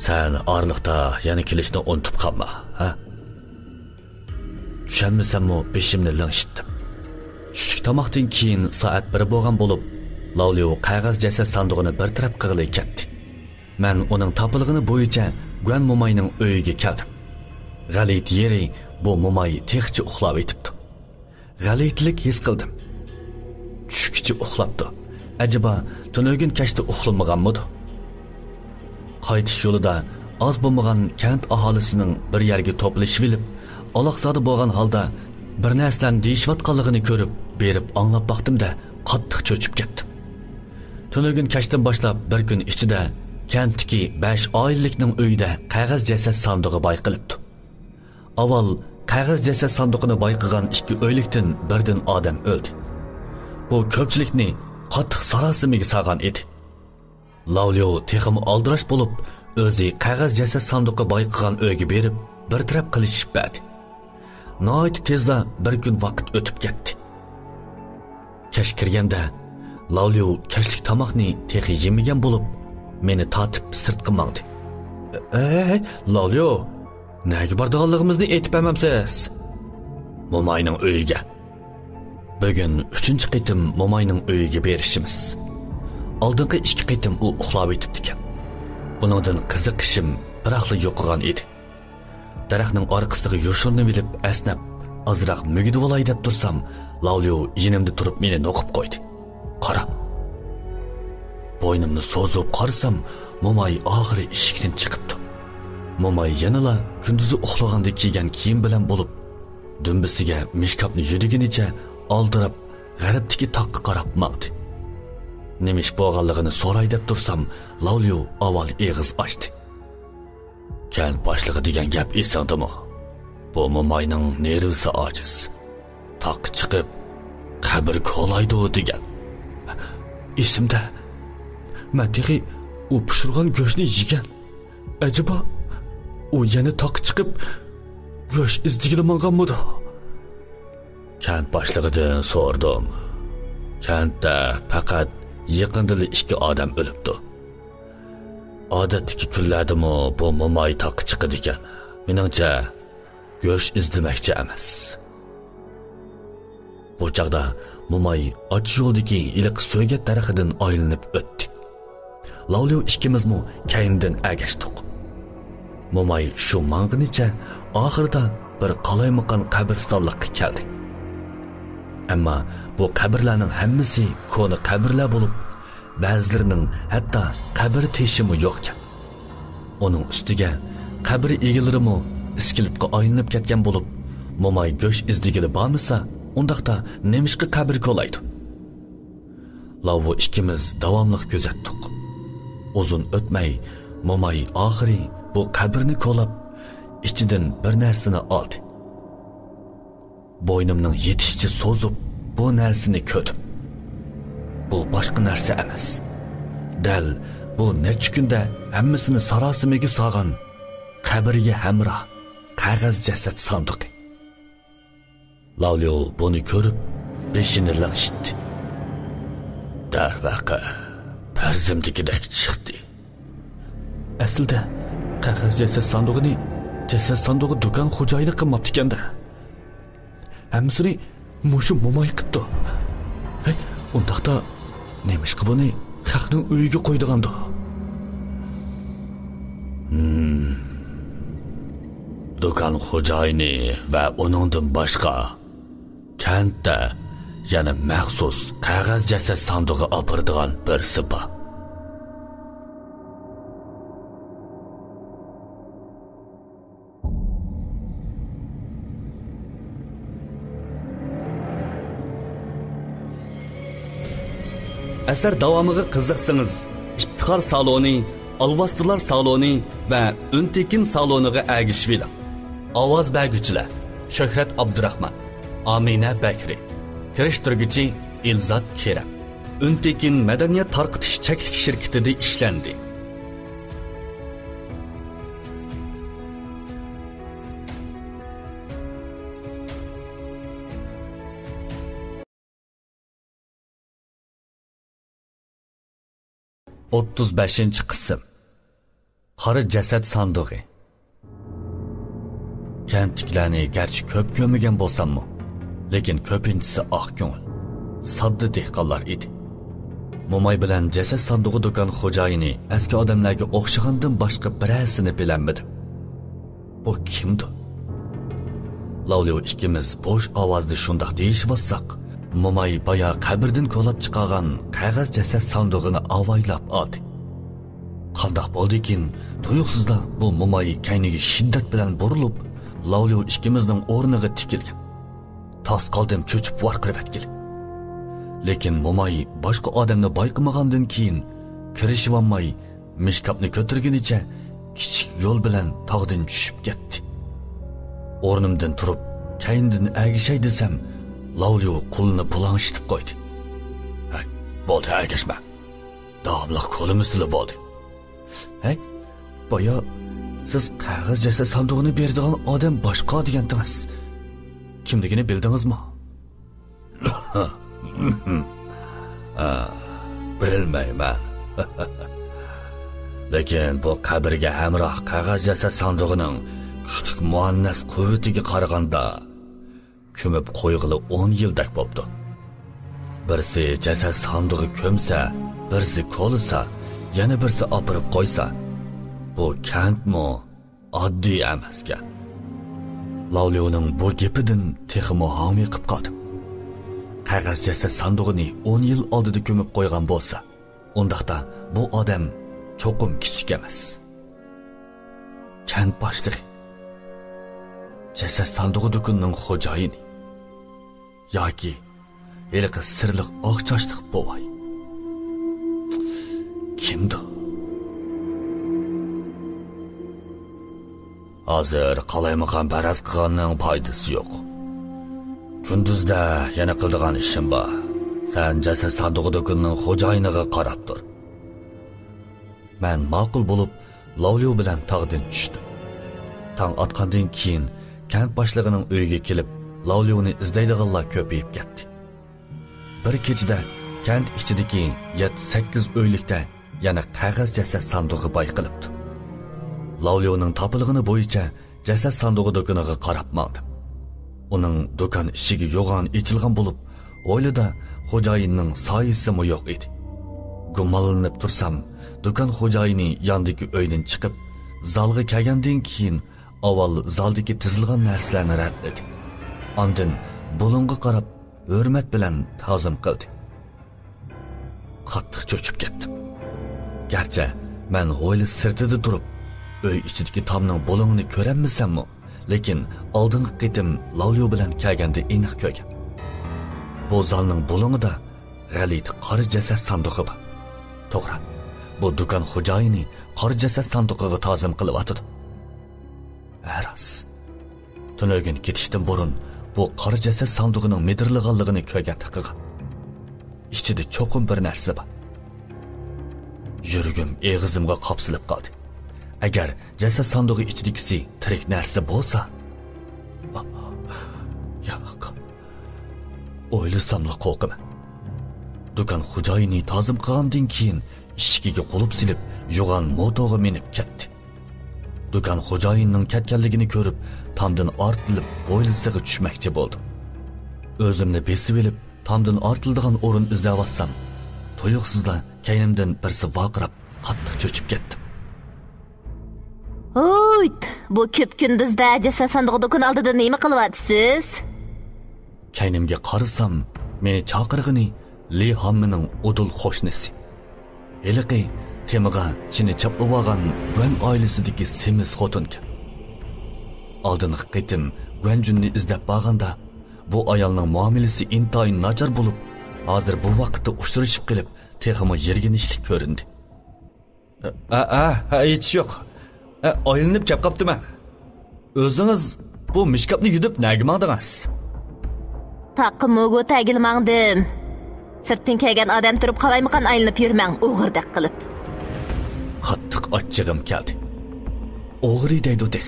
Sen orliqda yana kelishni unutib qolma, ha? Tushunmasammi, beshimni lingshitdim. Tushlik tomoqdan keyin soat 1 bo'lgan bo'lib, Lavliyo qog'oz jasad sandig'ini bir taraf qilib ketdi. Men uning topilg'ini bo'yicha Guan momayning uyiga keldim. G'alit yeri bu momay texchi uxlab etibdi. G'alitlik his qildim. Tushkichi uxlabdi. Acaba tunogin kashda uxlamaganmidi? Qaytish yo'lida az bo'lmagan kent aholisining bir yerga to'plashib olib, aloqsada bo'lgan holda bir narsalarni deyishayotganligini ko'rib, berib anglab baqdim-da, qattiq cho'chib ketdim. Tunogin kashdan boshlab bir kun ichida kentdagi 5 oilalikning uyida qog'oz jasad sandig'i bayqilibdi. Avval qog'oz jasad sandig'ini bayqagan 2 uylikdan birdan odam o'ldi. Bu ko'pchilikni qattiq sarosimiga solgan edi. Lavliyo texim aldirash bo'lib, o'zi qog'oz jasad sandig'i bayqagan uyga berib, bir taraf qilishib berdi. Noit tezda bir kun vaqt o'tib ketdi. Kash kirganda Lavliyo kashlik tomoqni texi yemagan bo'lib, meni tortib sirtqa mangdi. "Ey, Lavliyo, nega borganligimizni aytib bermamsiz?" Momayning uyiga. Bugun 3-chi qitim momayning uyiga berishimiz. Oldingi 2 qitim u uxlab etibdi ekan. Buningdan qiziqishim biroqli yo'qolgan edi. Daraxtning orqasiga yoshirinib bilib, asnab, azroq mugidi bo'lay deb tursam, Lavliyo yonimda turib meni noqib qo'ydi. "Qara." Bo'ynimni so'zib qarasam, momay oxiri eshikdan chiqibdi. Momay yanala kunduzi uxlaganda kiygan kiyim bilan bo'lib, dumbisiga mishkapni yudiginicha oldirib, g'aribdagi toqqa qarab maqdi. Nemish bo'lganligini so'ray deb tursam, Lavliyo avval eg'iz ochdi. "Kent boshlig'i degan gap esingdimi? Bu momayning nervisi ojiz. Toq chiqib, qabr ko'laydi degan." "Esimda. Men texi u pishirgan go'shtni yegan. Acaba u yana toq chiqib, go'sht izdigilamanganmidi?" Kent boshlig'idan so'rdim. Kentda faqat yaqindili 2 odam o'libdi. Odatdagi kunlardami bu momay toq chiqadi ekan. Meningcha go'sht izlamoqchi emas. Bu chaqda momay och yo'ldagi iliq so'ygat daraxidan aylanib o'tdi. Lavliyo ikkimizmi kayindan agashdik. Momay shu mang'inicha oxirida bir qalaymaqan qabristonlikqa keldi. Ammo bu qabrlarning hammasi koni qabrlar bo'lib, ba'zilarining hatto qabr teshimi yo'q ekan. Uning ustiga qabr egilarimi iskiletga aylanib ketgan bo'lib, momay go'sht izdigili bormasa, undaqda nemishqa qabr ko'laydi. Lavliyo ikkimiz davomli kuzatdik. Uzun o'tmay momay oxiri bu qabrni ko'lab, ichidan bir narsani oldi. Bo'ynimning yetishchi so'zib bu narsani ko'rdim. Bu boshqa narsa emas. Dal bu necha kunda hammasini sarosimiga solgan qabrga hamroh qog'oz jasad sandig'i. Lavliyo buni ko'rib, beshini lingshitdi. Darvaqa farzimdagidek chiqdi. Aslida qog'oz jasad sandig'ini jasad sandig'i do'kon xo'jayini qilmabdi ekanda. Hamsini mushu momay qilibdi. Hey, undaqda nemishqa buni xalqning uyiga qo'ydigandi. Do'kon xo'jayini va uningdan boshqa kentda yana maxsus qog'oz jasad sandig'i opiradigan birisi bor. Asar davomiga qiziqsangiz, İftixar saloni, alvastılar saloni va Untekin saloniga agishvilar. Ovoz berguchilar: Shuhrat Abdurahman, Amina Bakri, kirishtirguchi Ilzat Keram. Untekin madaniyat tarqitish cheklik shirkatida ishlandi. O'ttiz beshinchi qism. Qora jasad sandig'i. Kentliklarni garchi ko'p ko'migan bo'lsam-mu, lekin ko'pinchisi oq ko'ngil, sodda dehqonlar edi. Mo'may bilan jasad sandig'i do'kon xo'jayini eski odamlarga o'xshagandan boshqa birasini bilmadim. Bu kimdi? Lavliyo ikkimiz bo'sh ovozda shundoq deyishib Mo'may baya qabrdan ko'lab chiqargan qog'oz jasad sandig'ini avaylab oldi. Qandoq bo'ldi-kin, tuyuqsizda bu Mo'may kayniga shiddat bilan burilib, Lavliyo ikkimizning o'rniga tikilgan. Tas qoldim cho'chib varqirib ketdi. Lekin Mo'may boshqa odamni bayqamagandan keyin kirishib olmay, mishkabni ko'targanicha kichik yo'l bilan tog'dan tushib ketdi. O'rnimdan turib, kayindan agishay desam, Lavliyo qo'lini bulang'ishtirib qo'ydi. "Hay, bo'ldi, agashma. Davomli qo'limizli bo'ldi." "Hay, boya siz qog'oz jasad sandig'ini beradigan odam boshqa degandingiz. Kimligini bildingizmi?" "Bilmayman. Lekin bu qabrga hamroh qog'oz jasad sandig'ining kuchli muannas quvvatiga qaraganda ko'mib qo'yg'ili 10 yildak bo'pti. Birsi jasad sandig'i ko'msa, birsi ko'lisa, yana birsi opirib qo'ysa, bu kantmi oddiy emaskan." Lavliyoning bu gapidan texmo hami qilib qoldim. Qog'oz jasad sandig'ini 10 yil oldida ko'mib qo'ygan bo'lsa, undaqda bu odam cho'qim kichik emas. Kant boshlig'i, jasad sandig'i do'konining xo'jayini yoki eliqi sirliq oq chochliq bo'vay. Kimdir? Hozir qalaymagan baraz qilganning foydasi yo'q. Kunduzda yana qildigan ishim bor. Sen jasad sandig'i do'konining xo'jayiniga qarab tur. Men ma'qul bo'lib, Lavliyo bilan tog'dan tushdim. Tong otgandan keyin kent boshlig'ining uyiga kelib, Lavliyoni izlaydiganlar ko'payib ketdi. Bir kechada kent ichidagi 7-8 uylikda yana qog'oz jasad sandig'i bayqilibdi. Lavliyoning topilg'ini bo'yicha jasad sandig'i do'koniga qarab maqdim. Uning do'kon eshigi yo'g'on ichilgan bo'lib, o'ylida xo'jayinning soyisimi yo'q edi. Gumonlanib tursam, do'kon xo'jayini yondagi uydan chiqib, zalga kelgandan keyin avval zaldagi tizilgan narsalarni raddladi. Ondan bulunga qarab hurmat bilan ta'zim qildi. Qattiq cho'chib ketdim. Garchi men hovli sirtida turib, uy ichidagi tomning bulungini ko'ranmasam-mu, lekin oldingi qitim Lavliyo bilan kelganda aniq ko'rgan. Bu zalning bulungida g'alit qora jasad sandig'i bor. To'g'ri, bu do'kon xo'jayini qora jasad sandig'iga ta'zim qilib atadi. Aras. Tunogin ketishdan burun bu qora jasad sandig'ining medirlig'anligini ko'rgan taqiqa. Ichida cho'qim bir narsa bor. Yuragim eg'izimga qopsilib qoldi. Agar jasad sandig'i ichidagisi tirik narsa bo'lsa, yo'q. O'ylasamla qo'rqaman. Do'kon xo'jayini ta'zim qilgandan keyin ishigiga qulub silib, yo'g'on motoga minib ketdi. Do'kon xo'jayinining ketganligini ko'rib, tomdan ortilib, o'ylisiga tushmoqchi bo'ldim. O'zimni besib olib, tomdan ortildigan o'rin izlayapsam, tuyuqsizla kaynimdan birsi vaqirab, qattiq cho'chib ketdim. Oyt, bu ko'p kunduzda jasad sandig'i do'kon oldida nima qilyapsiz? Kaynimga qarasam, meni chaqirg'ini Li Hammining o'dul qo'shnisi. Eliqi temiga chini chapib olgan Guan oilasidagi semiz xotinkan. Oldingi qitim Guanjunni izlab borganda, bu ayolning muomalasi intoyin nachar bo'lib, hozir bu vaqtda uchrashib qilib, texmo yerganishlik ko'rindi. Hech yo'q. Aylanib kelib qoptiman. O'zingiz bu mishkapni yudib nega mangdingiz? Taqimo'ga tagilmangdim. Sirtdan kelgan odam turib qalaymiqan aylanib yurmang, o'g'irdak qilib. Qattiq ochchig'im keldi. O'g'ri deydi.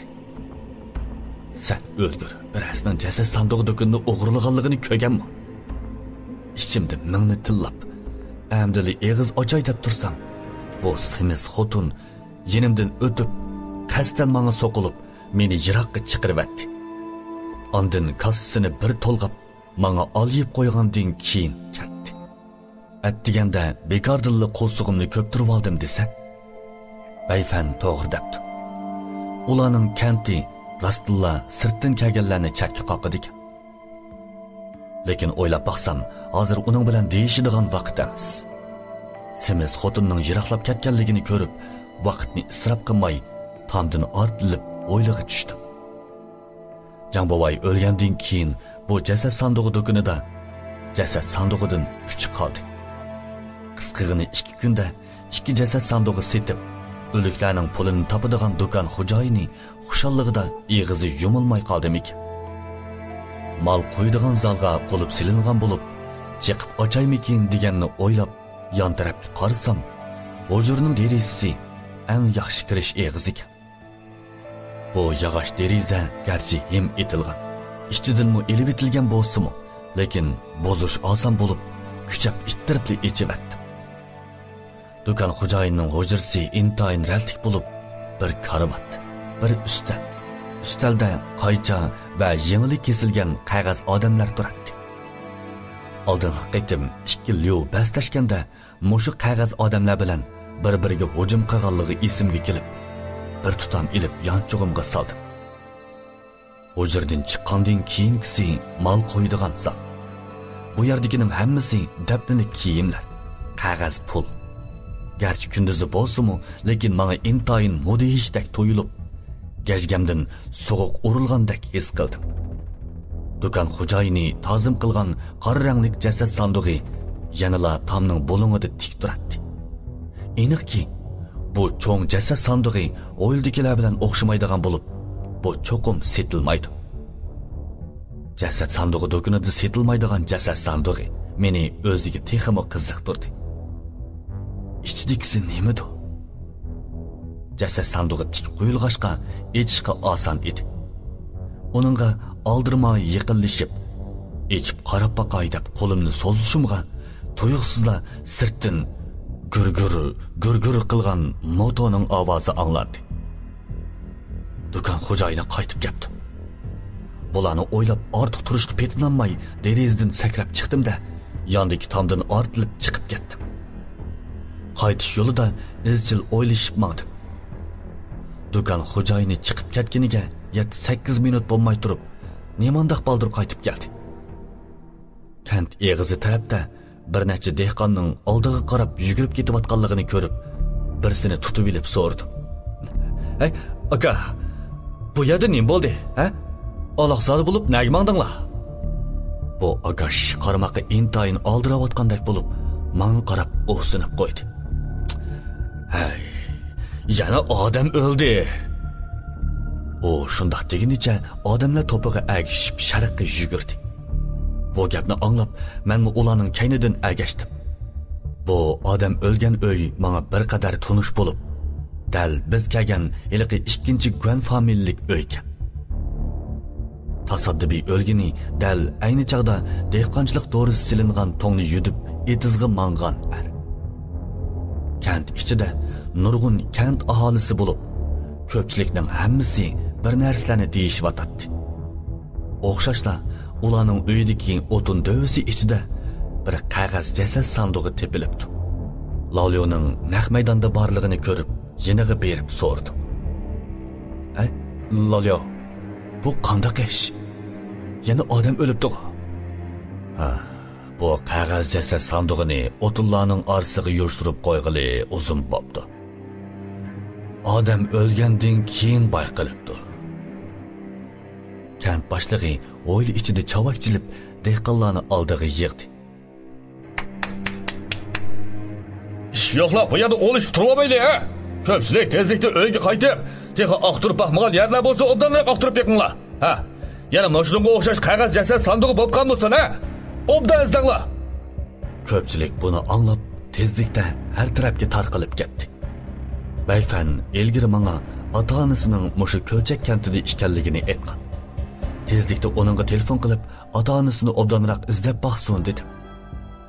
Sen o'lgur. Birasining jasad sandiq do'konini o'g'irlaganligini ko'rganmi? İçimde mingni tillab, amdili eg'iz ochay deb tursam, bu semiz xotun yenimdan o'tib, qasdan menga so'qilib, meni yiroqqa chiqaribdi. Ondan kassasini bir to'lg'ab, menga olib qo'ygandan keyin ketdi. Atdiganda bekordilla qo'lsig'imni ko'ptirib oldim desa, bayfan to'g'ri debdi. Ularning kanti rastilla sirtdan kelganlarni chatga qoqidi. Lekin o'ylab baqsam, hozir uning bilan deyishadigan vaqt emas. Semiz xotinning yiroqlab ketganligini ko'rib, vaqtni isrof qilmay, tomdan ortilib o'ylig'i tushdim. Janbovoy o'lgandan keyin bu jasad sandig'i do'konida jasad sandig'idan 3 qoldi. Qisqig'ini 2 kunda 2 jasad sandig'i setib, o'liklarning pulini topadigan do'kon xo'jayini xushalligida eg'izi yumilmay qoldimikin. Mal qo'ydigan zalga qolib silingan bo'lib, chiqib ochaymikin deganni o'ylab, yon tarafga qarasam, hujurning derizasi eng yaxshi kirish eg'iz ekan. Bu yog'och deriza garchi hem etilgan, ichidanmi elib etilgan bo'lsa-mu, lekin bozish oson bo'lib, kuchab ittiribli ichibatdi. Do'kon xo'jayinining hujurasi intayin raltik bo'lib, bir karvat, bir ustal. Ustalda qaycha va yengli kesilgan qog'oz odamlar turadi. Oldingi qitim 2 liu bastashganda mushu qog'oz odamlar bilan bir-biriga hujum qilganligi esimga kelib, bir tutam ilib yonchug'imga soldim. Hujurdan chiqqandan keyingisi mal qo'ydigan zal. Bu yerdagining hammasi dabdili kiyimlar, qog'oz pul. Garchi kunduzi bo'lsa-mu, lekin menga intayin mudhishdek to'yilib, gajgamdan so'g'uq urilgandek his qildim. Do'kon xo'jayini tozim qilgan qora ranglik jasad sandig'i yanala tomning bo'lingida tik turadi. Aniqki, bu cho'ng jasad sandig'i o'yildikilar bilan o'xshamaydigan bo'lib, bu cho'qim setilmaydi. Jasad sandig'i do'konida setilmaydigan jasad sandig'i meni o'ziga texmo qiziqtirdi. Ichidagisi nimadi? Jasad sandig'i tik qo'yilg'ashqa echishga oson edi. Uningga oldirmay yiqilishib, echib qarab baqay deb qo'limni so'zishimga tuyuqsizla sirtdan gurgur qilgan motoning ovozi anglandi. Do'kon xo'jayini qaytib keldi. Bularni o'ylab ortiq turishga petinolmay derazdan sakrab chiqdim-da, yondagi tomdan ortilib chiqib ketdim. Qaytish yo'lida izchil o'ylashib mangdim. Do'kon xo'jayini chiqib ketganiga 7-8 minut bo'lmay turib, nemandoq baldir qaytib keldi. Kent eg'izi tarafda bir necha dehqonning oldiga qarab yugurib ketayotganligini ko'rib, birsini tutib olib so'rdi. "Ey, aka, bu yerda nima bo'ldi, ha? Aloqsali bo'lib nega mangdinglar?" Bu agash qarmoqqa intayin oldirayotgandek bo'lib, menga qarab o'hsinib qo'ydi. "Hey, yana odam o'ldi." O shundoq degunicha odamlar to'piga agishib sharqqa yugurdi. Bu gapni anglab, men ularning kaynidan agashdim. Bu odam o'lgan uy menga bir qadar tunish bo'lib, dal biz kelgan ilqi 2-Guan familiyalik uy ekan. Tasaddubiy o'lgini dal ayni chaqda dehqonchilik to'g'risi silingan tongni yudib etizg'i mangan er. Kent ichida nurg'un kent aholisi bo'lib, ko'pchilikning hammasi bir narsalarni deyishyotdi. O'xshashla ularning uyidagi o'tin dovisi ichida bir qog'oz jasad sandig'i tepilibdi. Lalyoning naq maydonda borligini ko'rib, yeniga berib so'rdim. "Ay, Lalyo, bu qanday ish? Yana odam o'libdi." "Ha, bu qog'oz jasad sandig'ini o'tinlarning orasiga yo'shtirib qo'yg'ili uzun bo'pti. Odam o'lgandan keyin bayqilibdi." Kent boshlig'i o'yli ichida chavakchilib dehqonlarni oldiga yig'di. "Ish yo'qlar, bu yerda o'lishib turib olmaydi, ha? Ko'pchilik tezlikda uyga qaytib, texi aqtirib baxmagan yerlar bo'lsa, obdanroq aqtirib yiqinglar. Ha. Yana mashinaga o'xshash qog'oz jasad sandig'i bo'lgan bo'lsa, ha? Obdan izlanglar. Ko'pchilik buni anglab, tezlikda har tarafga tarqalib ketdi. Bayfan ilgari menga ota-onasining mushu ko'chak kantida ekanligini aytgan. Tezlikda onunga telefon qilib, ota-onasini obdanroq izlab baxsun dedim.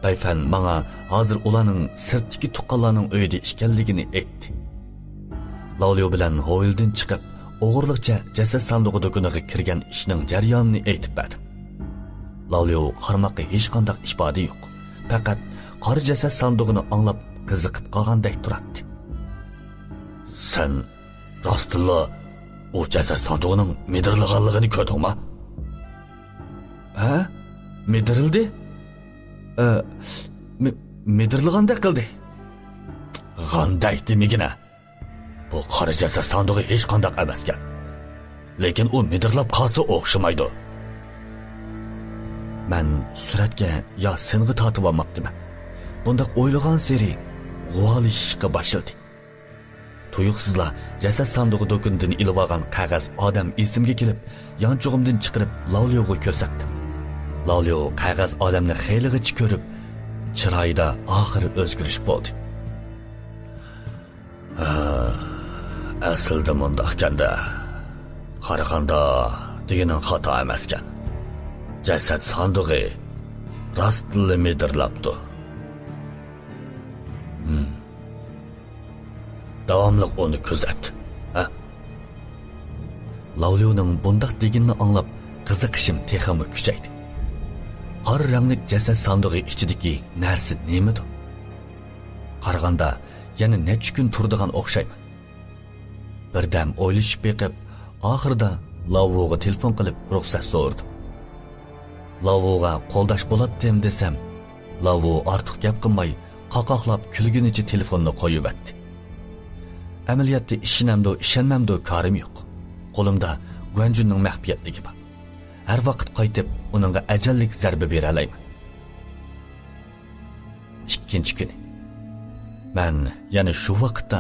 Bayfan menga hozir ularning sirtdagi tuqqanlarning uyida ekanligini aytdi. Lavliyo bilan hovldan chiqib, o'g'irlikcha jasad sandig'i do'koniga kirgan ishning jarayonini aytib berdim. Lavliyo qarmoqqa hech qanday ifoda yo'q. Faqat qora jasad sandig'ini anglab qiziqib qolgandek turadi. Sen rostilla o jasad sandig'ining medirilganligini ko'rdingmi? Ha? Medirildi? Medirilgandek qildi. Qanday demigina? Bu qora jasad sandig'i hech qanday emaskan. Lekin u medirilib qolsa o'xshamaydi. Men suratga yo senga tortib olmoqdiman. Bunda o'ylagan seri g'uvalishga boshladi. Tuyuqsizlar jasad sandig'i do'konidan ilib olgan qog'oz odam esimga kelib, yonchug'imdan chiqarib Lavliyoga ko'rsatdim. Lavliyo qog'oz odamni xeylig'icha ko'rib, chiroyida oxiri o'zgarish bo'ldi. Aslida mundaqkanda qaraganda deganing xato emaskan. Jasad sandig'i rostli medirilibdi. Davomli onu kuzat. Ha? Lavliyoning bundaq deganini anglab, qiziqishim texmi kuchaydi. Qora rangli jasad sandig'i ichidagi narsa nemidir? Qaraganda yana necha kun turdigan o'xshaymi? Birdam o'ylashib beqib, oxirida Lavliyoga telefon qilib ruxsat so'radim. Lavliyoga qo'ldash bo'latdim desam, Lavliyo ortiq gap qilmay, qaqoqlab kulgunicha telefonni qo'yib etdi. Amaliyotda ishonmamdo karim yo'q. Qo'limda Guanjunning maxfiyatligi bor. Har vaqt qaytib uningga ajallik zarba bera olayman. Ikkinchi kuni men yana shu vaqtda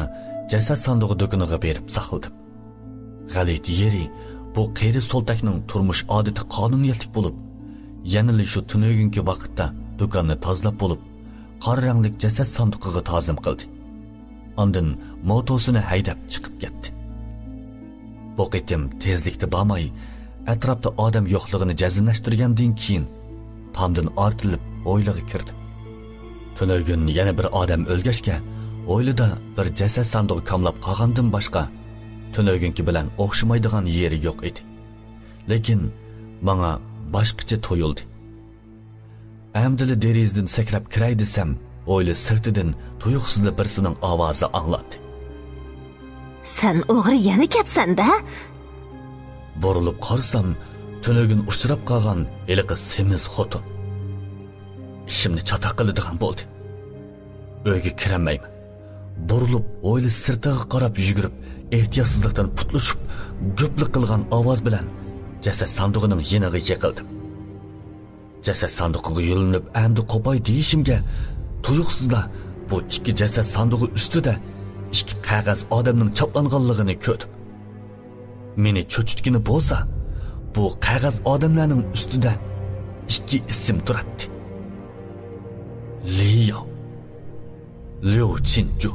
jasad sandig'i do'koniga berib saqladim. G'alit yeri bu qeyri soltakning turmush odati qonuniyatlik bo'lib, yanali shu tunugungi vaqtda do'konni tozalab bo'lib, qora rangli jasad sandig'iga tozim qildi. Ondan motosini haydab chiqib ketdi. Bu qitim tezlikda bormay, atrofda odam yo'qligini jazmlashtirgandan keyin tomdan ortilib o'yliga kirdi. Tunugun yana bir odam o'lgashga, o'ylida bir jasad sandig'i kamlab qolgandan boshqa tunugunki bilan o'xshamaydigan yeri yo'q edi. Lekin menga boshqacha to'yildi. Amdili derizdan sakrab kiray desam, o'yli sirtidan tuyuqsizli birisining ovozi angladi. Sen o'g'ri yana kapsan-da? Burilib qarsam, tunugun uchrab qolgan eliqi semiz xotin. Ishimni chatoq qiladigan bo'ldi. Uyga kiramayman. Burilib o'yli sirtiga qarab yugurib, ehtiyotsizlikdan putlashib, go'plik qilgan ovoz bilan jasad sandig'ining yeniga yiqildim. Jasad sandig'iga yo'linib endi qo'pay deyishimga, tuyuqsizlar bu ikki jasad sandig'i ustida ikki qog'oz odamning chaplanganligini ko'rdim. Meni cho'chitgani bo'lsa, bu qog'oz odamlarning ustida ikki ism turadi. Liu Chinju.